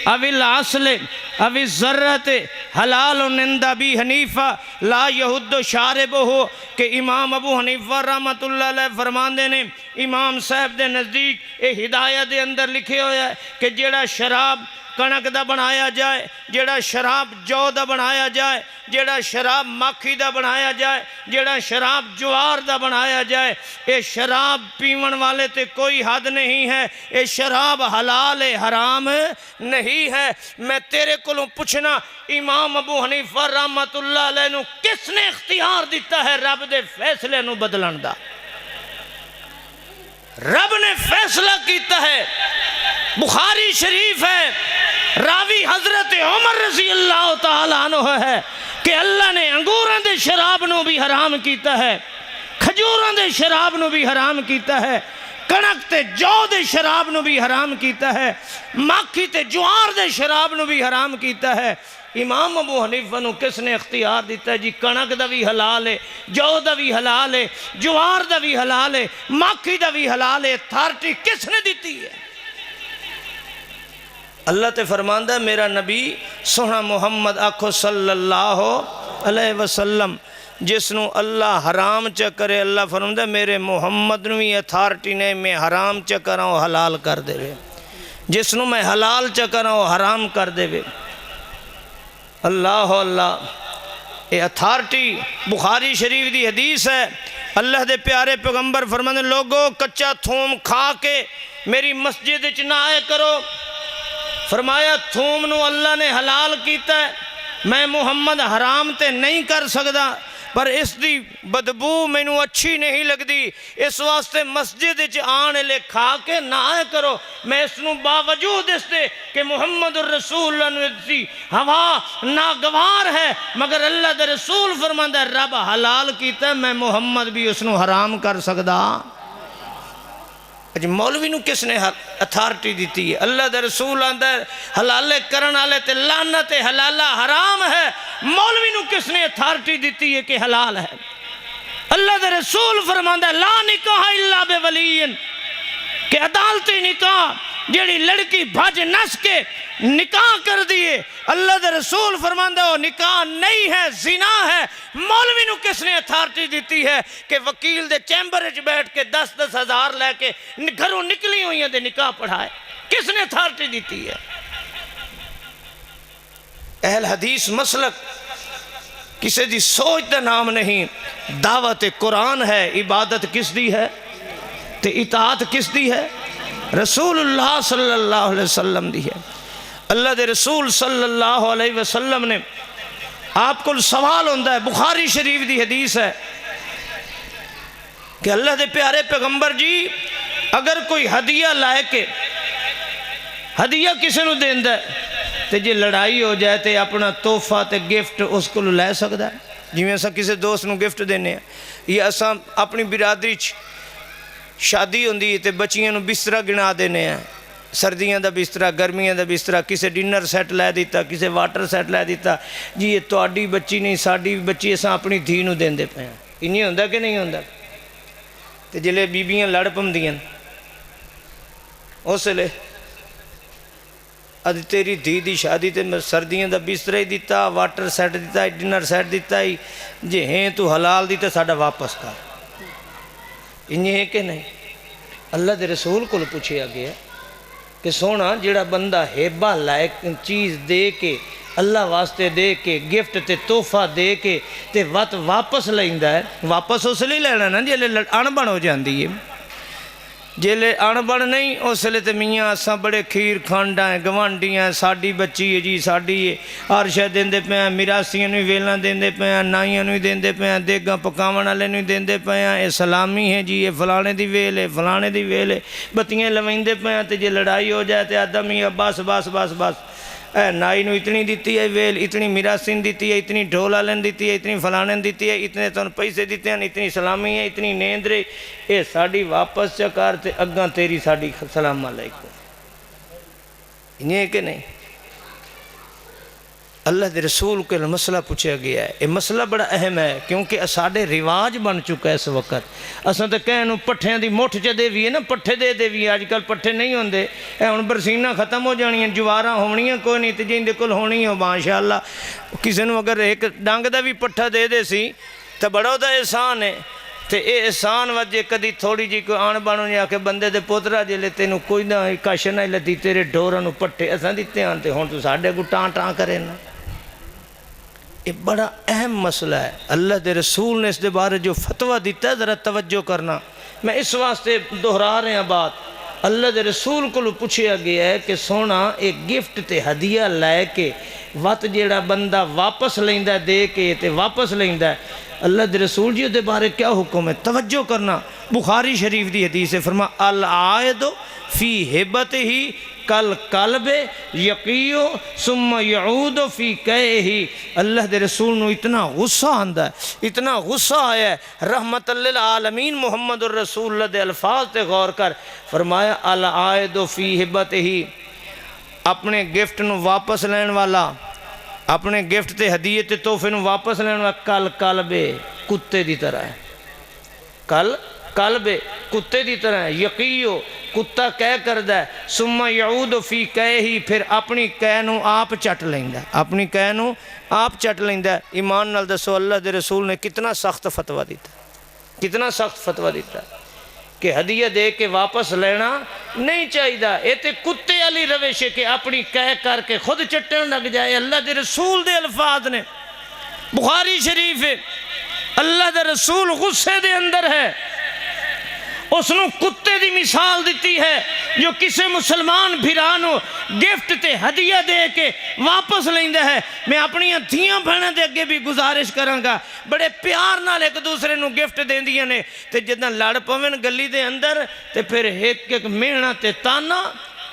او العسل او الذرت حلال عند ابی حنیفہ لا یحد شاربہ کہ امام ابو حنیفہ رحمت اللہ علیہ فرماندے نے امام صاحب دے نزدیک اے ہدایہ دے اندر لکھے ہویا ہے کہ جیڑا شراب کنک دا بنایا جائے جیڑا شراب جو دا بنایا جائے جیڑا شراب مکھی دا بنایا جائے جیڑا شراب جوار دا بنایا جائے اے شراب پیون والے تے کوئی حد نہیں ہے اے شراب حلال حرام نہیں ہے میں تیرے کولوں پوچھنا امام ابو حنیفہ رحمت اللہ علیہ نو کس نے اختیار دیتا ہے رب دے فیصلے نو بدلن دا رب نے فیصلہ کیتا ہے بخاری شریف ہے راوی حضرت عمر رضی اللہ تعالیٰ عنہ ہے کہ اللہ نے انگوراں دے شراب نو بھی حرام کیتا ہے کھجوراں دے شراب نو بھی حرام کیتا ہے کنک تے جو دے شراب نو بھی حرام کیتا ہے مکھی تے جوار دے شراب نو بھی حرام کیتا ہے امام ابو حنیفہ نو کس نے اختیار دیتا ہے جی کنک دا بھی حلال ہے جو دا بھی حلال ہے جوار دا بھی حلال ہے مکھی دا بھی حلال ہے اتھارٹی کس نے دیتی ہے اللہ تے فرماندہ ہے میرا نبی سونا محمد آکھو صلی اللہ علیہ وسلم جس نو اللہ حرام چکرے اللہ فرماندہ ہے میرے محمد نوی اتھارٹی نے میں حرام چکرا ہوں حلال کر دے وے جس نو میں حلال چکرا ہوں حرام کر دے وے اللہ اللہ اے اتھارٹی بخاری شریف دی حدیث ہے اللہ دے پیارے پیغمبر فرماندے لوگو کچا تھوم کھا کے میری مسجد وچ نہ آئے کرو فرمایا تھوم نو اللہ نے حلال کیتا ہے میں محمد حرام تے نہیں کر سکدا پر اس دی بدبو میں نو اچھی نہیں لگ دی اس واسطے مسجد وچ آنے لے کھا کے نہ آئے کرو میں اس نو باوجود اس دے کہ محمد الرسول اللہ ہوا ناگوار ہے مگر اللہ دے رسول فرماندہ رب حلال کیتا ہے میں محمد بھی اس نو حرام کر سکدا مولوی نو کس نے اتھارٹی دیتی ہے اللہ دے رسول اندر حلال کرن والے تے لعنت حلال حرام ہے مولوی نو کس نے اتھارٹی دیتی ہے کہ حلال ہے اللہ دے رسول فرماندہ لا نکاح الا بولی کہ عدالتی نکاح جیڑی لڑکی بھج نس کے نکاح کر دیئے اللہ دے رسول فرماندہ وہ نکاح نہیں ہے زنا ہے مولوی نو کس نے اتھارٹی دیتی ہے کہ وکیل دے چیمبر وچ بیٹھ کے 10-10 ہزار لے کے گھروں نکلی ہوئی ہیں دے نکاح پڑھائے کس نے اتھارٹی دیتی ہے اہل حدیث مسلک کسی دی سوچ دا نام نہیں دعوت قرآن ہے عبادت کس دی ہے تے اطاعت کس دی ہے رسول اللہ صلی اللہ علیہ وسلم دی ہے اللہ دے رسول صلی اللہ علیہ وسلم نے آپ کو سوال ہوندہ ہے، بخاری شریف دی حدیث ہے کہ اللہ دے پیارے پیغمبر جی اگر کوئی ہدیہ لائے کے ہدیہ کسی نو دیندہ ہے تے جی لڑائی ہو جائے تے اپنا تحفہ تے گفٹ اس کو لے سکتا ہے؟ جی میں ایسا کسی دوست نو گفٹ دینے ہیں یا ایسا اپنی برادری شادی ہوندی تے بچیاں نو بسترہ گنا دینے ہیں، سردیاں دا بسترہ، گرمیاں دا بسترہ، کسے ڈنر سیٹ لے دیتا، کسے واٹر سیٹ لے دیتا، جی یہ تواڈی بچی نہیں ساڈی بچی ایسا اپنی دھی نو دین دے پے ہیں۔ انہی ہوندہ کہ نہیں ہوندہ؟ تے جلے بیبیاں لڑ پمدیاں اس لے ادھ تیری دھی دی شادی تے میں سردیاں دا بسترہ ہی دیتا، واٹر سیٹ دیتا، ڈنر سیٹ دیتا ہی، جی ہیں تو حلال دیتا ساڑھا واپس کر۔ انہی ہے کہ نہیں؟ اللہ دے رسول کو پوچھے آگیا کہ سونا جڑا بندہ ہیبہ لائق چیز دے کے اللہ واسطے دے کے گفٹ تے تحفہ دے کے تے وقت واپس لائندہ ہے، واپس اس لئے لینا نا جیلے انبن ہو جاندی ہے، جیلے انبن نہیں اس لئے تے میاں اساں بڑے کھیر کھانڈا ہیں، گوانڈیاں ہیں، ساڑی بچی ہے جی ساڑی ہے، ہر شے دین دے پہ ہیں، میراثیاں نوی ویلنا دین دے پہ ہیں، نائیاں نوی دین دے پہ ہیں، دیگاں پکاون والے نوی دین دے پہ ہیں، اے سلامی ہے جی یہ فلانے دی ویل ہے، فلانے دی ویل ہے، بتیاں لوائیں دے پہ ہیں تے جی لڑائی ہو جائے تے آدمی بس بس بس بس اے نائی نو اتنی دیتی ہے ویل، اتنی میراثین دیتی ہے، اتنی ڈھولا لین دیتی ہے، اتنی فلانین دیتی ہے، اتنے تن پیسے دیتے ہیں، اتنی سلامی ہے، اتنی نیند رہی، اے ساڑی واپس چکار تے اگاں تیری ساڑی سلام علیکم۔ انہیں ہے کہ نہیں؟ اللہ دے رسول کے مسئلہ پوچھا گیا ہے، یہ مسئلہ بڑا اہم ہے کیونکہ ساڑے رواج بن چکا ہے اس وقت۔ اساں تے کہنوں پٹھیاں دی مٹھ چے دے بھی ہے نا، پٹھے دے دے بھی، آج کل پٹھے نہیں ہوندے، اے ہن برسینہ ختم ہو جانی ہیں، جواراں ہونیاں کوئی نہیں تے جن دے کل ہونی ہو ماشاءاللہ، کسی نو اگر ایک ڈنگ دا بھی پٹھا دے دے سی تے بڑا دا احسان ہے، تے اے احسان وجہ کدی تھوڑی جی کوئی آن بانو جا کے بندے دے پوترا جے لے تینوں کوئی نہ کش نہ لدی تیرے ڈوراں نو پٹھے اساں دیتے ہیں تے ہن تو ساڈے کو ٹاں ٹاں کرے نا۔ یہ بڑا اہم مسئلہ ہے، اللہ دے رسول نے اس دے بارے جو فتوہ دیتا ہے ذرا توجہ کرنا، میں اس واسطے دہرا رہے ہیں بات۔ اللہ دے رسول کو پوچھیا گیا ہے کہ سونا ایک گفٹ تے ہدیہ لائے کے وقت جیڑا بندہ واپس لیندہ دے کے تے واپس لیندہ ہے، اللہ دے رسول جی دے بارے کیا حکم ہے؟ توجہ کرنا، بخاری شریف دی حدیث ہے، فرما العائد فی ہبت ہی کل قلب یقیو ثم یعود فی کئے ہی۔ اللہ دے رسول نو اتنا غصہ آندہ ہے، اتنا غصہ آیا ہے، رحمت للعالمین محمد الرسول اللہ دے الفاظ تے غور کر، فرمایا العائد فی ہبت ہی، اپنے گفٹ نو واپس لین والا، اپنے گفٹ تے ہدیت تے تحفے نو واپس لین والا کل قلب کتے دی طرح ہے، کل قلب کتے دی طرح ہے، یقیو کتا کہہ کردہ ہے، ثم یعود فی کہے ہی، پھر اپنی کہنوں آپ چٹ لیندہ ہے، اپنی کہنوں آپ چٹ لیندہ ہے۔ ایمان نال دسو اللہ دے رسول نے کتنا سخت فتوہ دیتا ہے، کتنا سخت فتوہ دیتا ہے کہ ہدیہ دے کے واپس لینا نہیں چاہیے، یہ تے کتے علی روش ہے کہ اپنی کہہ کر کے خود چٹن لگ جائے۔ اللہ دے رسول دے الفاظ نے، بخاری شریف ہے، اللہ دے رسول غصے دے اندر ہے، اس نے کتے دی مثال دیتی ہے جو کسے مسلمان بھیرانو گفٹ تے ہدیہ دے کے واپس لیندہ ہے۔ میں اپنی دھیاں بھیڑیں دے اگے بھی گزارش کروں گا، بڑے پیار نال ایک دوسرے نو گفٹ دیں دیاں نے تے جدنا لڑ پوین گلی دے اندر تے پھر ایک ایک مہنہ تے تانا،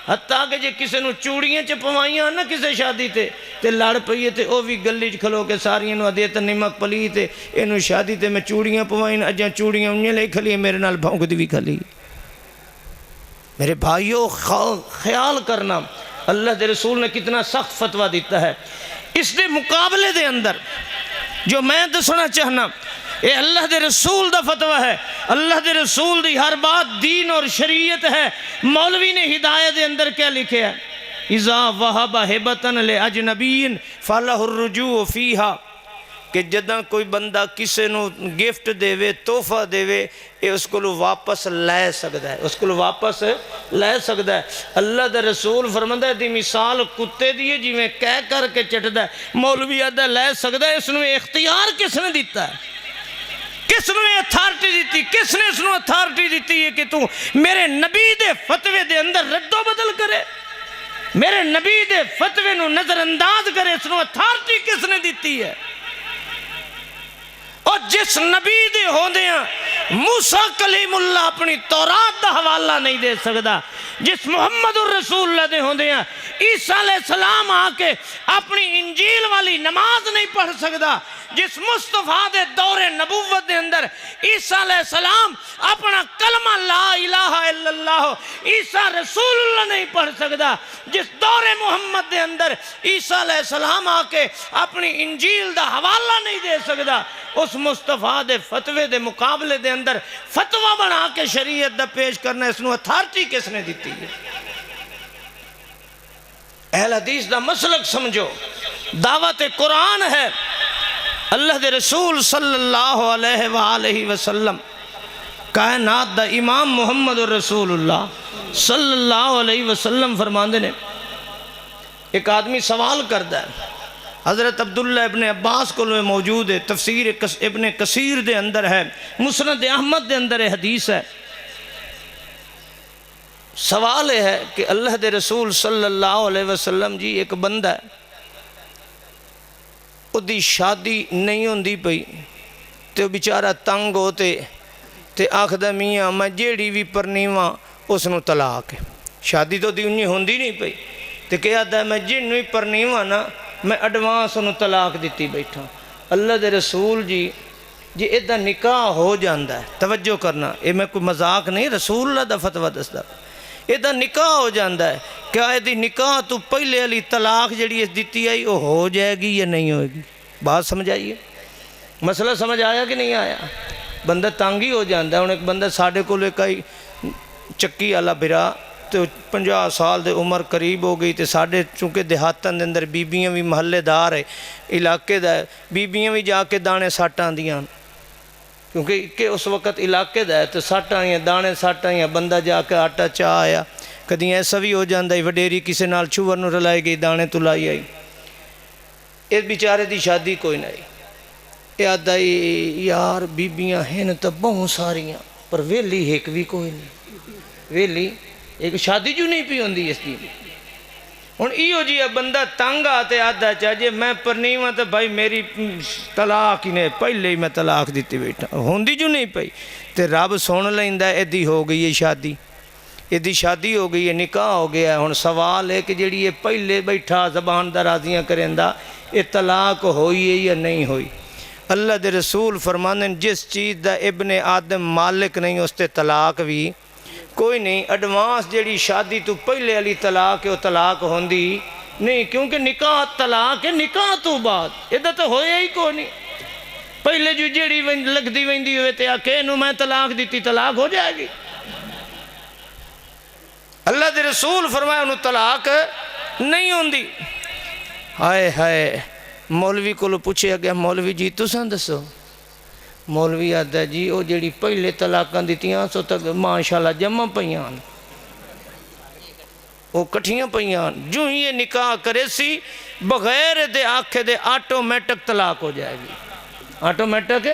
حتیٰ کہ جے کسے نو چوڑیاں چے پوائیاں نہ کسے شادی تے لڑ پئیے تے او بھی گلی چ کھلو کے ساریاں نو ادیت نمک پلی تے انو شادی تے میں چوڑیاں پوائیں اجاں چوڑیاں انہیں لے کھلی میرے نال بھونک دی بھی کھلی۔ میرے بھائیو خیال کرنا، اللہ دے رسول نے کتنا سخت فتوہ دیتا ہے۔ اس دے مقابلے دے اندر جو میں دسنا چاہنا، اے اللہ دے رسول دا فتوہ ہے، اللہ دے رسول دی ہر بات دین اور شریعت ہے۔ مولوی نے ہدایت دے اندر کیا لکھے ہے؟ اذا وہب ہبتن لأجنبین فلہ الرجوع فیہا، کہ جدہ کوئی بندہ کسے نو گفٹ دے وے تحفہ دے وے اے اس کو واپس لے سکتا ہے، اس کو واپس لے سکتا ہے۔ اللہ دا رسول فرماتا ہے دی مثال کتے دیئے جی میں کہہ کر کے چٹتا ہے، مولوی آدھا لے سکتا ہے، اس نے اختیار کس نے دیتا ہے؟ کس نے اتھارٹی دیتی؟ کس نے اس نے اتھارٹی دیتی ہے کہ تو میرے نبی دے فتوے دے اندر رد و بدل کرے؟ میرے نبی دے فتوے نو نظر انداز کرے، اس نو اتھارٹی کس نے دیتی ہے؟ اور جس نبی دے ہوندے ہیں موسیٰ کلیم اللہ اپنی تورات دا حوالہ نہیں دے سکدا، جس محمد الرسول اللہ دے ہوندے ہیں عیسیٰ علیہ السلام آ کے اپنی انجیل والی نماز نہیں پڑھ سکدا، جس مصطفیٰ دے دور نبوت دے اندر عیسیٰ علیہ السلام اپنا کلمہ لا الہ الا اللہ عیسیٰ رسول اللہ نہیں پڑھ سکدا، جس دور محمد دے اندر عیسیٰ علیہ السلام آ کے اپنی انجیل دا حوالہ نہیں دے سکدا، اس مصطفیٰ دے فتوے دے مقابلے دے اندر فتوہ بنا کے شریعت دا پیش کرنا، اس نو اتھارٹی کس نے دیتی ہے؟ اہل حدیث دا مسلک سمجھو، دعوت قرآن ہے، اللہ دے رسول صلی اللہ علیہ وآلہ وسلم کائنات دا امام محمد رسول اللہ صلی اللہ علیہ وسلم فرماندے نے، ایک آدمی سوال کردہ ہے، حضرت عبداللہ ابن عباس کو موجود ہے، تفسیر ابن کثیر دے اندر ہے، مسند احمد دے اندر حدیث ہے، سوال ہے کہ اللہ دے رسول صلی اللہ علیہ وسلم جی ایک بندہ ہے، او دی شادی نہیں ہوندی پئی تے وہ بیچارہ تنگ ہوتے تے آخدہ میاں میں جیڑی بھی پرنیواں اس نو طلاق ہے، شادی تو دی انہیں ہوندی نہیں پئی تے کہا دا میں جنوی پرنیواں نا میں ایڈوانس انہوں طلاق دیتی بیٹھا، اللہ دے رسول جی ایدہ نکاح ہو جاندہ ہے، توجہ کرنا، یہ میں کوئی مذاق نہیں، رسول اللہ دا فتوہ دستا، ایدہ نکاح ہو جاندہ ہے، کیا ایدی نکاح تو پہلے علی طلاق جڑی اس دیتی آئی وہ ہو جائے گی یا نہیں ہوئے گی؟ بات سمجھ آئیے، مسئلہ سمجھ آیا کہ نہیں آیا؟ بندہ تانگی ہو جاندہ ہے، انہیں ایک بندہ ساڑھے کو لے کئی چکی آلہ بھرا تو 50 سال دے عمر قریب ہو گئی تے ساڑھے چونکہ دیہاتاں دے اندر بیبیاں بھی محلے دار ہے، علاقے دا ہے، بیبیاں بھی جا کے دانے ساٹاں دیاں، کیونکہ اس وقت علاقے دا ہے تو ساٹاں آئیں دانے ساٹاں آئیں، بندہ جا کے آٹا چاہ آیا، کدی ایسا بھی ہو جاندہ ہے وڈیری کسے نال چوور نو رلائی گئی دانے تو لائی آئی، اس بیچارے دی شادی کوئی نہیں، یاد آئی یار بیبیاں ہیں تو بہت ساریاں پر ویلی ایک بھی کوئی نہیں، ویلی ایک شادی جو نہیں پی ہوندی اس کی، ہن ایو جی بندہ تنگ آتے آدھا چاہیے میں پرنیواں تو بھائی میری طلاق ہی نہیں، پہلے ہی میں طلاق دیتی بیٹھا، ہوندی جو نہیں پئی تے رب سن لیندہ ایدی ہو گئی ہے شادی، ایدی شادی ہو گئی ہے، نکاح ہو گیا ہے، ہن سوال ہے کہ جڑی یہ پہلے بیٹھا زبان درازیاں کرندہ یہ طلاق ہوئی ہے یا نہیں ہوئی؟ اللہ دے رسول فرمانے جس چیز دا ابن آدم مالک نہیں اس تے طلاق بھی کوئی نہیں، ایڈوانس جیڑی شادی تو پہلے علی طلاق ہے وہ طلاق ہوندی نہیں، کیونکہ نکاح طلاق ہے، نکاح تو بعد ادھا تو ہویا ہی کوئی نہیں، پہلے جو جیڑی لگ دی ویندی ہوئے تے آکے انہوں میں طلاق دیتی طلاق ہو جائے گی، اللہ دے رسول فرمایا انہوں طلاق نہیں ہوندی۔ ہائے ہائے مولوی کو لو پوچھے گیا مولوی جی تو سن دسو، مولوی آدھا جی وہ جڑی پہلے طلاقاں دیتیاں سو تک ماشاءاللہ جمع پئیان، وہ کٹھیاں پئیان، جو ہی یہ نکاح کرے سی بغیر دے آنکھے دے آٹومیٹک طلاق ہو جائے گی، آٹومیٹک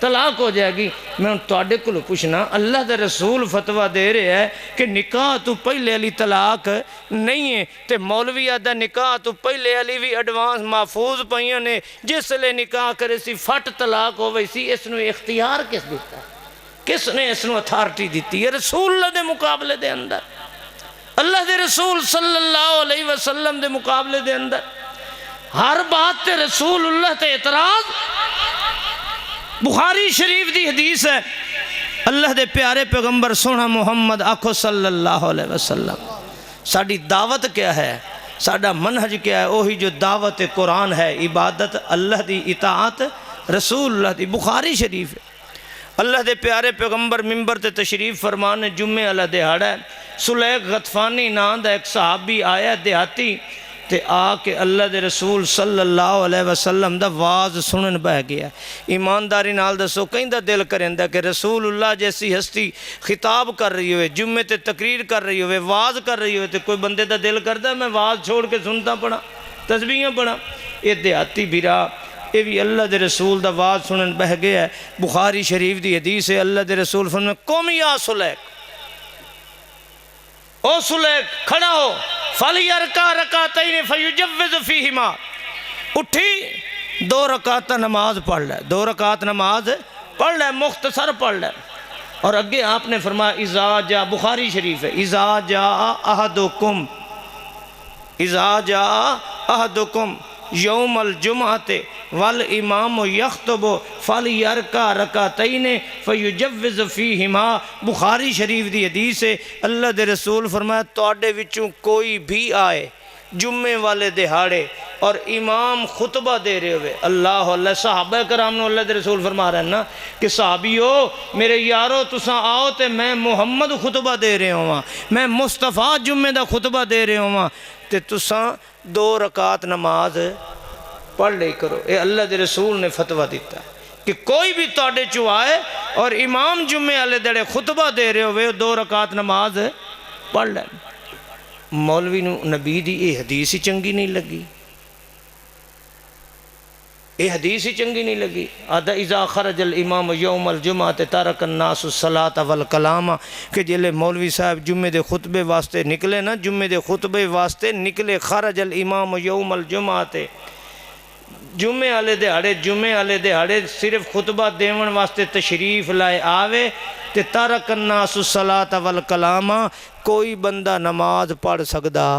طلاق ہو جائے گی۔ میں ان توڑے کو پوچھنا اللہ دے رسول فتوہ دے رہے ہیں کہ نکاح تو پہلے علی طلاق نہیں ہے، تے مولوی آدھا نکاح تو پہلے علی بھی ایڈوانس محفوظ پئیاں نے، جس لئے نکاح کرے سی فٹ طلاق ہو ویسی، اس نے اختیار کس دیتا ہے؟ کس نے اس نے اتھارٹی دیتی ہے؟ رسول اللہ دے مقابلے دے اندر، اللہ دے رسول صلی اللہ علیہ وسلم دے مقابلے دے اندر ہر بات تے رسول اللہ تے اعتراض۔ بخاری شریف دی حدیث ہے، اللہ دے پیارے پیغمبر سونا محمد آکھو صلی اللہ علیہ وسلم ساڑی دعوت کیا ہے، ساڑا منہج کیا ہے؟ وہی جو دعوت قرآن ہے، عبادت اللہ دی، اطاعت رسول اللہ دی۔ بخاری شریف ہے، اللہ دے پیارے پیغمبر ممبر تے تشریف فرمان جمعہ اللہ دہاڑا ہے، سلیق غطفانی نام دا ایک صحابی آیا دیہاتی تے آ کے اللہ دے رسول صلی اللہ علیہ وسلم دا واز سنن بہ گیا۔ ایمانداری نال دسو کہیں دا دل کرندہ کہ رسول اللہ جیسی ہستی خطاب کر رہی ہوئے، جمعے تے تقریر کر رہی ہوئے، واز کر رہی ہوئے، تے کوئی بندے دا دل کردہ میں واز چھوڑ کے سنتا پڑا، تسبیحاں پڑا؟ یہ دیہاتی بھیرا یہ بھی اللہ دے رسول دا واز سنن بہ گیا ہے۔ بخاری شریف دی حدیث ہے، اللہ دے رسول فرمایا قم یا سلیق، او سلیق کھڑا ہو، فَلْيَرْكَعْ رَكَعَتَيْنِ فَيُجَوِّزُ فِيهِمَا، اٹھی 2 رکعت نماز پڑھ لے، 2 رکعت نماز پڑھ لے، مختصر پڑھ لے۔ اور اگے آپ نے فرمایا اذا جاء، بخاری شریف ہے، اذا جاء احدکم، اذا جاء احدکم یوم الجمعۃ والامام یخطب فلیرکع رکعتین فیجوز فیہما۔ بخاری شریف دی حدیث ہے، اللہ دے رسول فرمایا تواڈے وچوں کوئی بھی آئے جمعے والے دہاڑے اور امام خطبہ دے رہے ہوئے، اللہ اللہ، صحابہ کرام نے اللہ دے رسول فرما رہے ہیں نا کہ صحابیو میرے یارو تساں آؤ تے میں محمد خطبہ دے رہے ہوں، میں مصطفیٰ جمعے دا خطبہ دے رہے ہوں، تے تساں 2 رکعت نماز پڑھ لے کرو۔ اے اللہ دے رسول نے فتویٰ دیتا ہے کہ کوئی بھی تواڈے چوں آئے اور امام جمعے والے دڑے خطبہ دے رہے ہوئے 2 رکعت نماز پڑھ لے۔ مولوی نو نبی دی یہ حدیث ہی چنگی نہیں لگی، یہ حدیث ہی چنگی نہیں لگی۔ آدھا اذا خرج الامام یوم الجمعہ ترک الناس الصلاۃ والکلام، کہ جلے مولوی صاحب جمعے دے خطبے واسطے نکلے نا، جمعے دے خطبے واسطے نکلے، خرج الامام یوم الجمعہ، جمعے والے دہاڑے صرف خطبہ دیون واسطے تشریف لائے آوے تے ترک الناس الصلاۃ والکلام، کوئی بندہ نماز پڑھ سکدا،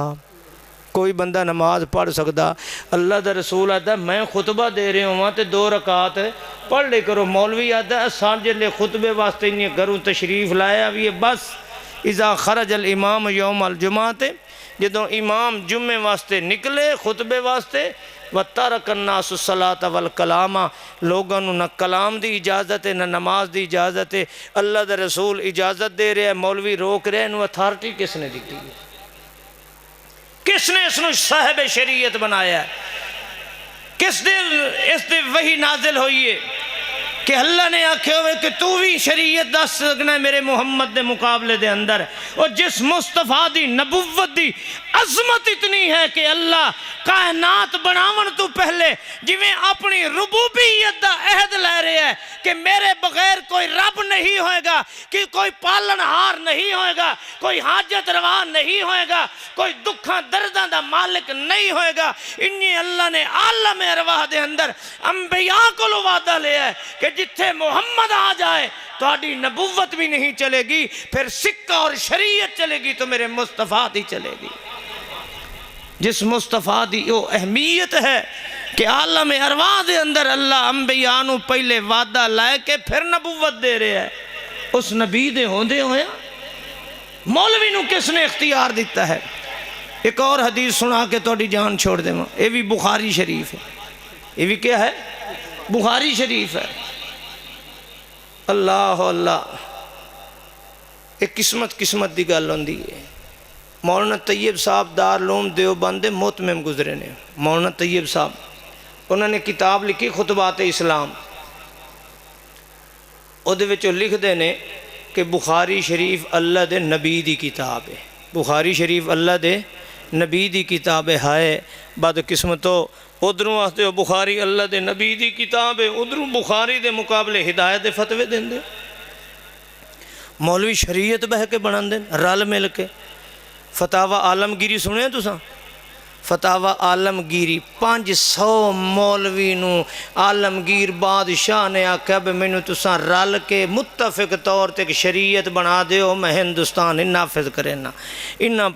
کوئی بندہ نماز پڑھ سکدا۔ اللہ دا رسول آدھا میں خطبہ دے رہے ہوں تے 2 رکعت پڑھ لے کرو۔ مولوی آدھا اساں جلے خطبے واسطے انہیں گھروں تشریف لایا بھی ہے، بس اذا خرج الامام یوم الجمعہ، جدوں امام جمعے واسطے نکلے خطبے واسطے، وَتَرَكَ النَّاسُ الصَّلَاةَ وَالْكَلَامَ، لوگوں نہ کلام دی اجازت ہے نہ نماز دی اجازت ہے۔ اللہ دا رسول اجازت دے رہے ہیں، مولوی روک رہے ہیں، انہوں اتھارٹی کس نے دیتی ہے؟ کس نے اس نے صاحب شریعت بنایا ہے؟ کس دن اس دن وحی نازل ہوئی ہے کہ اللہ نے آکھے ہوئے کہ تو بھی شریعت دس سکنا ہے میرے محمد دے مقابلے دے اندر؟ اور جس مصطفیٰ دی نبوت دی عظمت اتنی ہے کہ اللہ کائنات بناون تو پہلے جویں اپنی ربوبیت دا عہد لے رہے ہیں کہ میرے بغیر کوئی رب نہیں ہوئے گا، کہ کوئی پالن ہار نہیں ہوئے گا، کوئی حاجت روا نہیں ہوئے گا، کوئی دکھاں درداں دا مالک نہیں ہوئے گا، انہی اللہ نے عالم ارواح دے اندر انبیاء کو وعدہ لیا ہے کہ جتھے محمد آ جائے تو آڈی نبوت بھی نہیں چلے گی، پھر سکہ اور شریعت چلے گی تو میرے مصطفیٰ دی چلے گی۔ جس مصطفیٰ دی وہ اہمیت ہے کہ عالم ارواح دے اندر اللہ انبیاء نو پہلے وعدہ لائے کے پھر نبوت دے رہے ہیں، اس نبی دے ہوندے ہوئے مولوی نو کس نے اختیار دیتا ہے؟ ایک اور حدیث سنا کے توڑی جان چھوڑ دے، یہ بھی بخاری شریف ہے، یہ بھی کیا ہے؟ بخاری شریف ہے۔ اللہ اللہ، ایک قسمت دی گل ہوندی ہے۔ مولانا طیب صاحب دارالعلوم دیوبند محتمم گزرے نے، مولانا طیب صاحب، انہوں نے کتاب لکھی خطبات اسلام، او دے وچوں لکھ دے نے کہ بخاری شریف اللہ دے نبی دی کتاب ہے، بخاری شریف اللہ دے نبی دی کتاب ہے۔ بد قسمتوں ادھروں آتے ہو بخاری اللہ دے نبی دی کتاب ہے، ادھروں بخاری دے مقابلے ہدایت دے فتوے دیں دے، مولوی شریعت بہ کے بنان دیں رل مل کے۔ فتاوی عالمگیری سنے ہیں تساں؟ فتاوی عالمگیری 500 مولوی نو عالمگیر بادشاہ نے آکھا بے میں نو تساں رل کے متفق طور تے شریعت بنا دے ہو، میں ہندوستان نافذ کرے نا۔ انہاں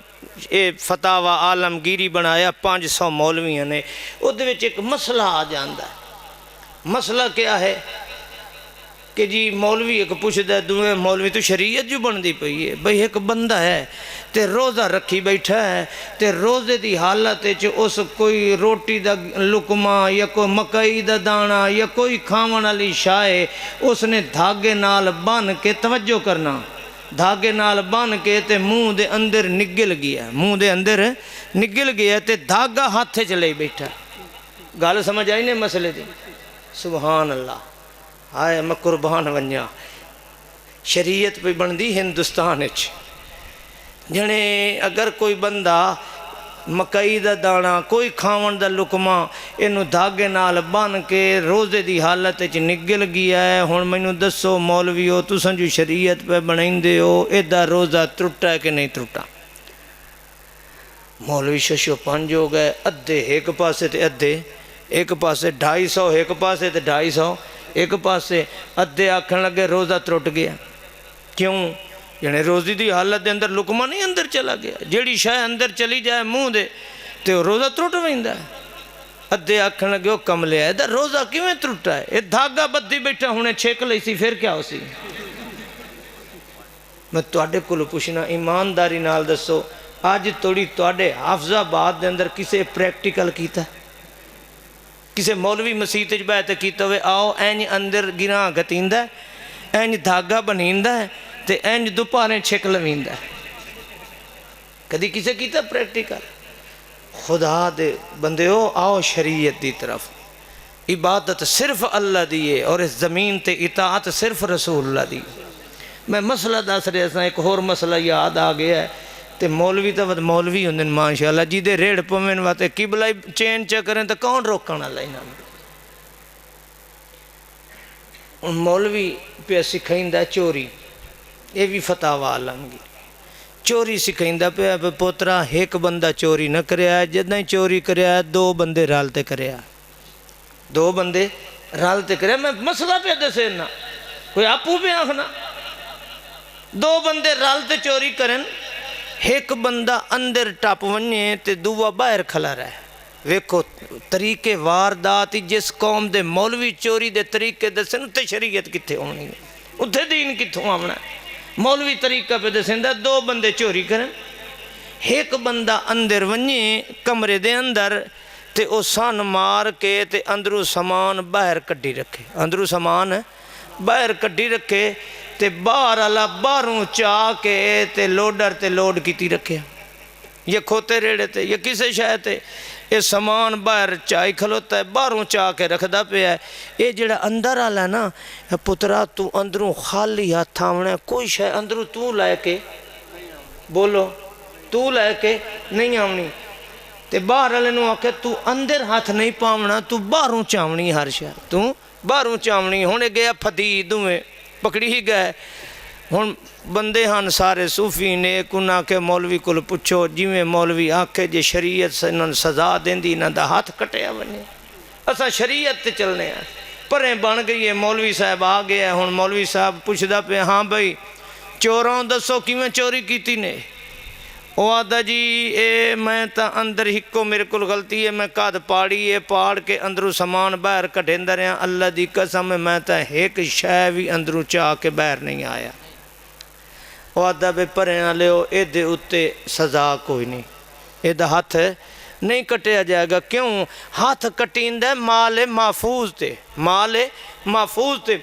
فتاوی عالمگیری بنایا 500 مولویوں نے، او دے وچ ایک مسئلہ آ جاندا ہے۔ مسئلہ کیا ہے کہ جی مولوی ایک پوچھ دے دوئے مولوی تو شریعت جو بن دی پئی ہے، بھئی ایک بندہ ہے تے روزہ رکھی بیٹھا ہے تے روزے دی حالت ہے اس کوئی روٹی دا لقمہ یا کوئی مکئی دا دانا یا کوئی کھاون والی شائے اس نے دھاگے نال بن کے، توجہ کرنا، دھاگے نال بن کے تے منہ دے اندر نگل گیا، منہ دے اندر نگل گیا تے دھاگا ہاتھے چلے بیٹھا۔ گل سمجھ آئی نے مسئلے دی؟ سبحان اللہ، آئے میں قربان ونجا، شریعت پہ بن دی ہندوستان اچھ جنے اگر کوئی بندہ مکئی دا دانا کوئی کھاون دا لقمہ انہوں دھاگے نال بن کے روزے دی حالت اچھ نگل گیا ہے، ہون میں نو دسو مولویو تساں جو شریعت پہ بنائیں دے ہو ایدہ روزہ ترٹا ہے کہ نہیں ترٹا؟ مولوی ششو 5 ہو گئے، ادھے ایک پاسے تے ادھے ایک پاسے، 250 ایک پاسے تے 250 ایک پاسے، ادھے آکھن لگے روزہ ترٹ گیا۔ کیوں؟ یعنی روزی دی حالت دے اندر لقمہ نہیں اندر چلا گیا، جیڑی شاہ اندر چلی جائے منہ دے تے روزہ ترٹ ویندا ہے۔ ادھے آکھن لگے وہ کملے ہے، روزہ کیویں ترٹا ہے؟ یہ دھاگا بدھی بیٹھا ہونے چھیک لئی سی، پھر کیا ہو سی؟ میں تواڈے کولوں پوچھنا ایمانداری نال دسو، آج توڑی تواڈے حافظ آباد دے اندر کسے پریکٹیکل کیتا ہے؟ کسے مولوی مسیح وچ بیٹھ کیتا ہوئے آؤ اینج اندر گراں گتیندا ہے، اینج دھاگا بنیندا ہے تے اینج دوپہریں چھک لویندا ہے؟ کدی کسے کیتا پریکٹیکل؟ خدا دے بندے ہو، آؤ شریعت دی طرف، عبادت صرف اللہ دیئے اور اس زمین تے اطاعت صرف رسول اللہ دی۔ میں مسئلہ دس رہا سا، ایک اور مسئلہ یاد آ گیا ہے تے مولوی تو مولوی ہوندن ماشاءاللہ، جی دے ریڑ پوین واتے قبلہ چین چکریں تو کون روکنا لینا؟ ان مولوی پہ سکھائندہ چوری، یہ بھی فتاوہ عالمگیر، چوری سکھائندہ پہ پوترا ایک بندہ چوری نہ کریا ہے، جدہ ہی چوری کریا ہے 2 بندے رالتے کریا ہے، 2 بندے رالتے کریا ہے۔ میں مسئلہ پہ دسے نا، کوئی آپو پہ آخنا، 2 بندے رالتے چوری کرن، ایک بندہ اندر ٹاپ ونیے تے دوہ باہر کھلا رہے۔ ویکھو طریقے واردات جس قوم دے مولوی چوری دے طریقے دسیں تے شریعت کتھے ہونی ہے، اتھے دین کتھوں آمنا ہے؟ مولوی طریقہ پہ دسیں 2 بندے چوری کریں، ایک بندہ اندر ونیے کمرے دے اندر تے او سان مار کے تے اندرو سامان باہر کڈی رکھے، اندرو سامان باہر کڈی رکھے تے باہر اللہ باہروں چاہ کے تے لوڈر تے لوڈ کیتی رکھے، یہ کھوتے ریڑے تے یہ کسے شاید تے یہ سامان باہر چاہی کھلوتا ہے، باہروں چاہ کے رکھدا پہ ہے۔ یہ جڑا اندر آلا نا پترا تو اندروں خالی ہاتھ تھامنا، کوئی شاید اندروں تو لائے کے بولو تو لائے کے نہیں آمنی تے باہر آلے نو آکے تو اندر ہاتھ نہیں پاونا، تو باہروں چاونی ہر شاید، تو باہروں چاونی۔ ہونے گیا پھدی دوئے پکڑی ہی گئے، ہن بندے ہن سارے صوفی نے کنا کے مولوی کل پچھو، جیویں مولوی آکھے جے شریعت سے انہوں سزا دین دی، انہوں دا ہاتھ کٹیا بنے، اسا شریعت تے چلنے ہیں۔ پریں بن گئی ہے، مولوی صاحب آ گیا، ہن مولوی صاحب پوچھ دا پہ ہاں بھئی چوراں دسو کیویں چوری کیتی نے؟ وہ آدھا جی اے میں تا اندر ہکو میرے کل غلطی ہے، میں کاد پاڑی ہے، پاڑ کے اندروں سامان باہر کٹھیندہ رہا، اللہ دی قسم میں تا ایک شے بھی اندروں چاہ کے باہر نہیں آیا۔ وہ آدھا بے پریں آلے ہو، اے دے اتے سزا کوئی نہیں، اے دا ہاتھ نہیں کٹیا جائے گا۔ کیوں؟ ہاتھ کٹیندہ مال محفوظ تے، مال محفوظ تے،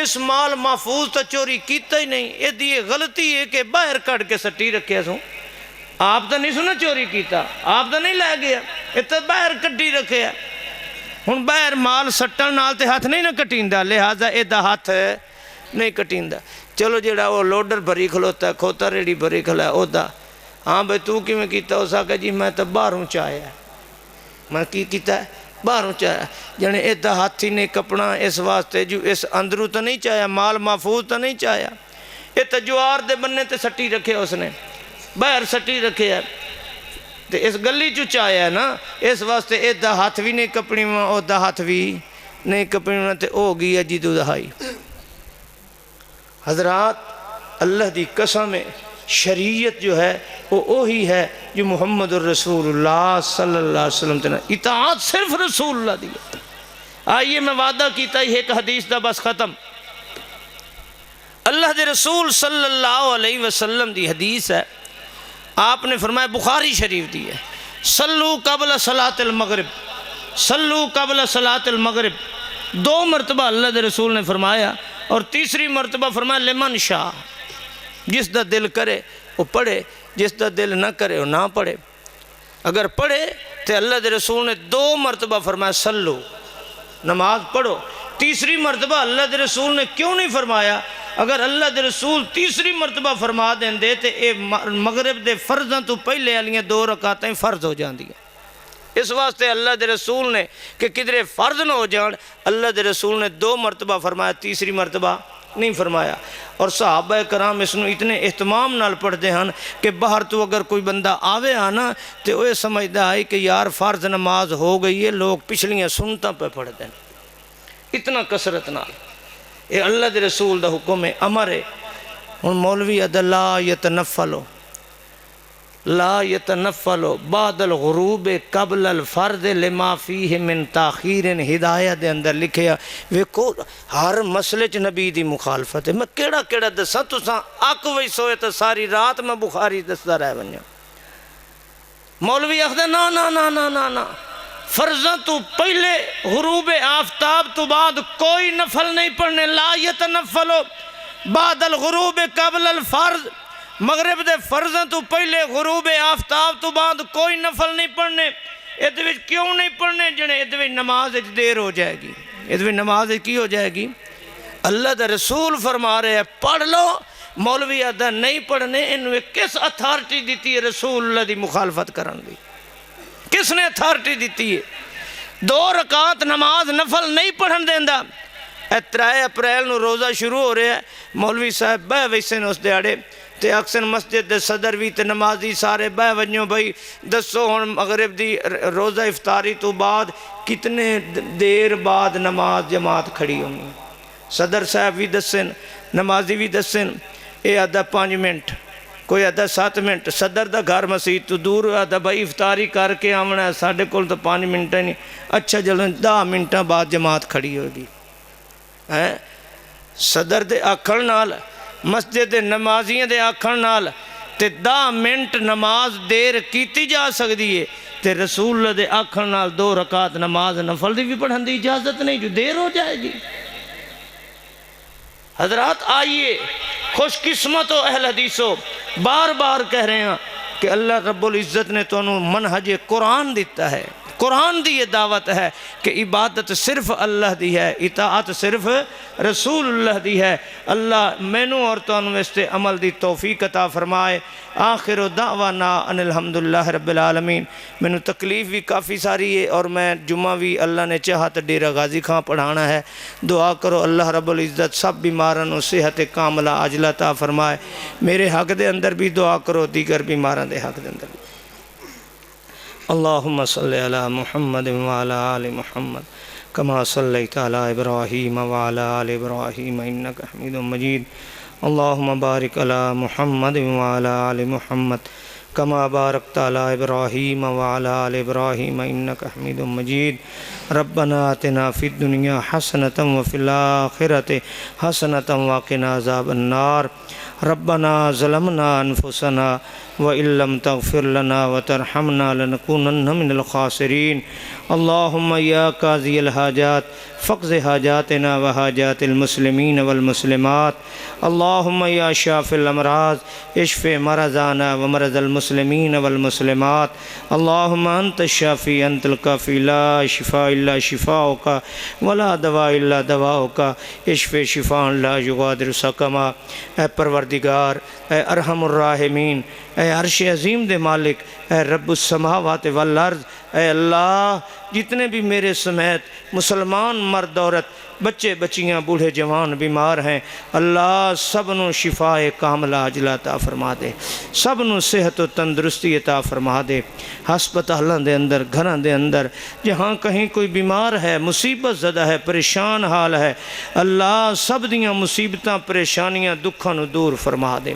اس مال محفوظ تا چوری کیتا ہی نہیں، اے دی غلطی ہے کہ باہر کٹ کے سٹی رکھے سوں۔ آپ تا نہیں سنا چوری کیتا، آپ تا نہیں لے گیا، اتنا باہر کٹی رکھے ہے۔ ہن باہر مال سٹن نال تے ہاتھ نہیں نہ کٹیندہ، لہذا اے دا ہاتھ نہیں کٹیندہ۔ چلو جیڑا وہ لوڈر بھری کھلوتا ہے، کھوتا ریڑی بھری کھلا ہے، او دا ہاں بھئی تو کی میں کیتا ہو ساکا جی میں تا باہروں چاہیا ہے، میں کی کیتا ہے باہروں چاہیا، یعنی اے دا ہاتھ ہی نہیں کپنا، اس واسطے جو اس اندروں تا نہیں چاہیا، مال محفوظ تا نہیں چاہیا، اے تا جوار دے بننے تے سٹی رکھے اس نے، باہر سٹی رکھے ہے، تے اس گلی چو چاہیا ہے نا، اس واسطے اے دا ہاتھ بھی نہیں کپنی ماں، او دا ہاتھ بھی نہیں کپنی ماں، تے او گیا جی دو دہائی۔ حضرات اللہ دی قسم ہے، شریعت جو ہے وہ ہی ہے جو محمد الرسول اللہ صلی اللہ علیہ وسلم تینا، اطاعت صرف رسول اللہ دی ہے۔ آئیے میں وعدہ کیتا ہی ایک حدیث دا بس ختم، اللہ دے رسول صلی اللہ علیہ وسلم دی حدیث ہے، آپ نے فرمایا بخاری شریف دی ہے، صلو قبل صلاة المغرب، صلو قبل صلاة المغرب، 2 مرتبہ اللہ دے رسول نے فرمایا، اور تیسری مرتبہ فرمایا لمن شاء، جس دا دل کرے وہ پڑھے، جس دا دل نہ کرے وہ نہ پڑھے۔ اگر پڑھے تو اللہ دے رسول نے 2 مرتبہ فرمایا صلو، نماز پڑھو۔ تیسری مرتبہ اللہ دے رسول نے کیوں نہیں فرمایا؟ اگر اللہ دے رسول تیسری مرتبہ فرما دیں دے تو اے مغرب دے فرضاں تو پہلے والیاں 2 رکعتیں فرض ہو جاندی ہیں۔ اس واسطے اللہ دے رسول نے کہ کدھرے فرض نہ ہو جان، اللہ دے رسول نے 2 مرتبہ فرمایا، تیسری مرتبہ نہیں فرمایا۔ اور صحابہ کرام اس نو اتنے اہتمام نال پڑھتے ہیں کہ باہر تو اگر کوئی بندہ آوے آنا تو وہ سمجھتا ہے کہ یار فرض نماز ہو گئی ہے، لوگ پچھلیاں سنتاں پہ پڑھتے ہیں، اتنا کثرت نال۔ یہ اللہ دے رسول دا حکم ہے، امر ہے۔ ہن مولوی ادا لا یتنفلو لا یتنفلو بعد الغروب قبل الفرض لما فیہ من تاخیر ہدایہ دے اندر لکھیا ویکو ہر مسئلے چ نبی دی مخالفت ہے۔ میں کیڑا کیڑا دساں تساں اک وی سوئے تو ساری رات میں بخاری دستا رہ ونجا۔ مولوی آخدا نا نا نا نا نا نا فرضاں تو پہلے غروب آفتاب تو بعد کوئی نفل نہیں پڑھنے، لا یتنفلو بعد الغروب قبل الفرض، مغرب دے فرضاں تو پہلے غروب آفتاب تو بعد کوئی نفل نہیں پڑھنے۔ ادھے کیوں نہیں پڑھنے؟ جنے ادھے نماز دیر ہو جائے گی، ادھے نماز کی ہو جائے گی؟ اللہ دا رسول فرما رہے ہیں پڑھ لو۔ مولوی آدھا نہیں پڑھنے، انہوں کس اتھارٹی دیتی ہے رسول اللہ دی مخالفت کرن دی؟ کس نے اتھارٹی دیتی ہے؟ 2 رکعت نماز نفل نہیں پڑھن دیندہ۔ 3 اپریل نو روزہ شروع ہو رہے ہیں، مولوی صاحب بہ ویسے نے اس دیاڑے تے اکثر مسجد دے صدر بھی تے نمازی سارے بہ ونجو بھائی دسو ہن مغرب دی روزہ افطاری تو بعد کتنے دیر بعد نماز جماعت کھڑی ہونی؟ صدر صاحب بھی دسن، نمازی بھی دسن، اے آدھا 5 منٹ، کوئی آدھا 7 منٹ۔ صدر دا گھر مسجد تو دور آدھا بھائی افطاری کر کے آمنا ہے، ساڑھے کول تو 5 منٹ نہیں، اچھا جلن 10 منٹاں بعد جماعت کھڑی ہوگی۔ صدر دے آکھن نال مسجد نمازیاں دے آکھن نال تے 10 منٹ نماز دیر کیتی جا سکتی ہے، تے رسول اللہ دے آکھن نال 2 رکعت نماز نفل دی بھی پڑھن دی اجازت نہیں جو دیر ہو جائے گی۔ حضرات آئیے، خوش قسمت و اہل حدیثو، بار بار کہہ رہے ہیں کہ اللہ رب العزت نے تو انہوں منہج قرآن دیتا ہے، قرآن دی یہ دعوت ہے کہ عبادت صرف اللہ دی ہے، اطاعت صرف رسول اللہ دی ہے۔ اللہ مینوں اور تو انہوں اس تے عمل دی توفیق عطا فرمائے۔ آخر دعوانا ان الحمدللہ رب العالمین۔ مینوں تکلیف بھی کافی ساری ہے اور میں جمعہ بھی اللہ نے چاہا تو ڈیرہ غازی خان پڑھانا ہے۔ دعا کرو اللہ رب العزت سب بیمارن و صحت کاملہ عاجلہ عطا فرمائے۔ میرے حق دے اندر بھی دعا کرو، دیگر بیمارن دے حق دے اندر بھی۔ اللہم صلی علی محمد وعلی آل محمد کما صلیت علی ابراہیم وعلی آل ابراہیم انکا حمید مجید۔ اللہم بارک علی محمد وعلی آل محمد کما بارکت علی ابراہیم وعلی آل ابراہیم انکا حمید مجید۔ ربنا آتنا فی الدنیا حسنۃ وفی الآخرۃ حسنۃ وقنا عذاب النار۔ ربنا ظلمنا انفسنا وإن لم تغفر لنا وترحمنا لنكونن من الخاسرين۔ اللهم يا قاضي الحاجات فاقض حاجاتنا وحاجات المسلمين والمسلمات۔ اللهم يا شافي الأمراض اشف مرضانا ومرض المسلمين والمسلمات۔ اللهم أنت الشافي أنت الكافي لا شفاء إلا شفاؤك ولا دواء إلا دواؤك اشف شفاء لا يغادر سقما۔ اے پروردگار، اے ارحم الراحمین، اے عرش عظیم دے مالک، اے رب السماوات والارض، اے اللہ جتنے بھی میرے سمیت مسلمان مرد عورت بچے بچیاں بوڑھے جوان بیمار ہیں، اللہ سب نو شفاء کاملہ عاجلہ عطا فرما دے، سب نو صحت و تندرستی عطا فرما دے۔ ہسپتالاں دے اندر گھراں دے اندر جہاں کہیں کوئی بیمار ہے، مصیبت زدہ ہے، پریشان حال ہے، اللہ سب دیاں مصیبتاں پریشانیاں دکھاں نو دور فرما دے۔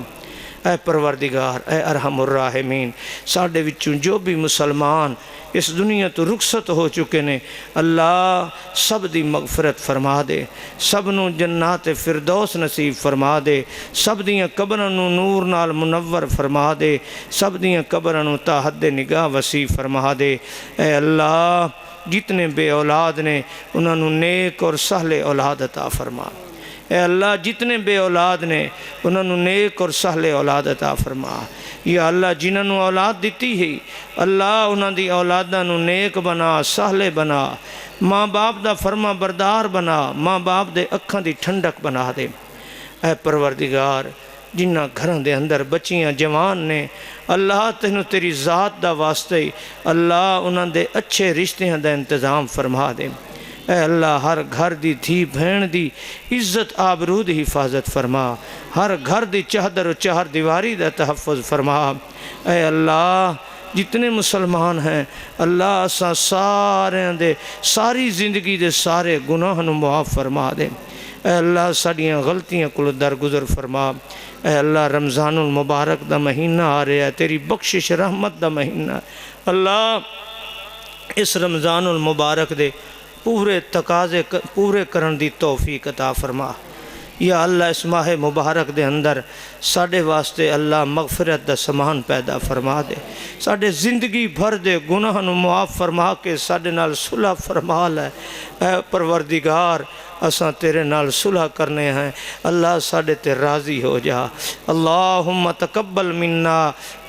اے پروردگار، اے ارحم الراحمین، ساڑھے وچوں جو بھی مسلمان اس دنیا تو رخصت ہو چکے نے، اللہ سب دی مغفرت فرما دے، سب نو جنات فردوس نصیب فرما دے، سب دیاں قبروں نو نور نال منور فرما دے، سب دیاں قبروں نو تا حد نگاہ وسیع فرما دے۔ اے اللہ جتنے بے اولاد نے انہوں نے نیک اور سہل اولاد عطا فرما۔ اے اللہ جتنے بے اولاد نے انہوں نے نیک اور سہل اولاد عطا فرما۔ یا اللہ جنہوں نے اولاد دیتی ہے اللہ انہوں دی اولاداں نو نیک بنا، سہل بنا، ماں باپ دا فرما بردار بنا، ماں باپ دے اکھاں دی ٹھنڈک بنا دے۔ اے پروردگار جنہ گھروں دے اندر بچیاں جوان نے اللہ تینوں تیری ذات دا واسطے اللہ انہوں دے اچھے رشتیاں دا انتظام فرما دے۔ اے اللہ ہر گھر دی تھی بہن دی عزت آبرو دی حفاظت فرما، ہر گھر دی چہدر و چہر دیواری دا تحفظ فرما۔ اے اللہ جتنے مسلمان ہیں اللہ اساں ساری زندگی دے سارے گناہ نو معاف فرما دے۔ اے اللہ ساڑیاں غلطیاں کو درگزر فرما۔ اے اللہ رمضان المبارک دا مہینہ آ رہا ہے، تیری بخشش رحمت دا مہینہ ہے۔ اللہ اس رمضان المبارک دے پورے تقاضے پورے کرن دی توفیق عطا فرما۔ یا اللہ اس ماہ مبارک دے اندر ساڑھے واسطے اللہ مغفرت دا سامان پیدا فرما دے، ساڑھے زندگی بھر دے گناہ نو معاف فرما کے ساڑھے نال صلح فرما لے۔ اے پروردگار اساں تیرے نال صلح کرنے ہیں، اللہ ساڑھے تے راضی ہو جا۔ اللہم تقبل منا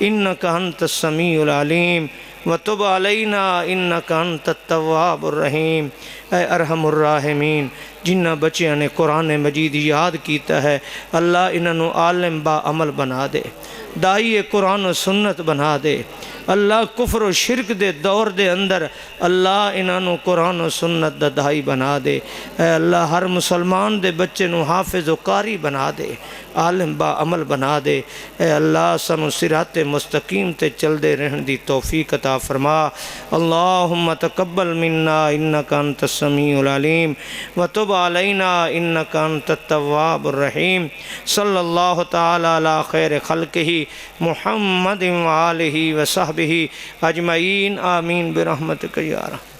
انکا انت السمیع العلیم وتب علینا انکا انت التواب الرحیم۔ اے ارحم الراحمین جنہ بچیاں نے قرآن مجید یاد کیتا ہے اللہ انہوں عالم با عمل بنا دے، دائی قرآن و سنت بنا دے۔ اللہ کفر و شرک دے دور دے اندر اللہ انہوں قرآن و سنت دا دائی بنا دے۔ اے اللہ ہر مسلمان دے بچے نو حافظ و قاری بنا دے، عالم با عمل بنا دے۔ اے اللہ سنو صراط مستقیم تے چل دے رہن دی توفیق عطا فرما۔ اللہم تقبل منا انکا انت السمیع العلیم وتب علینا انکا انت التواب الرحیم۔ صلی اللہ تعالی علی خیر خلقہ محمد وآلہ وصحبہ اجمعین، آمین برحمتک یا رحمت۔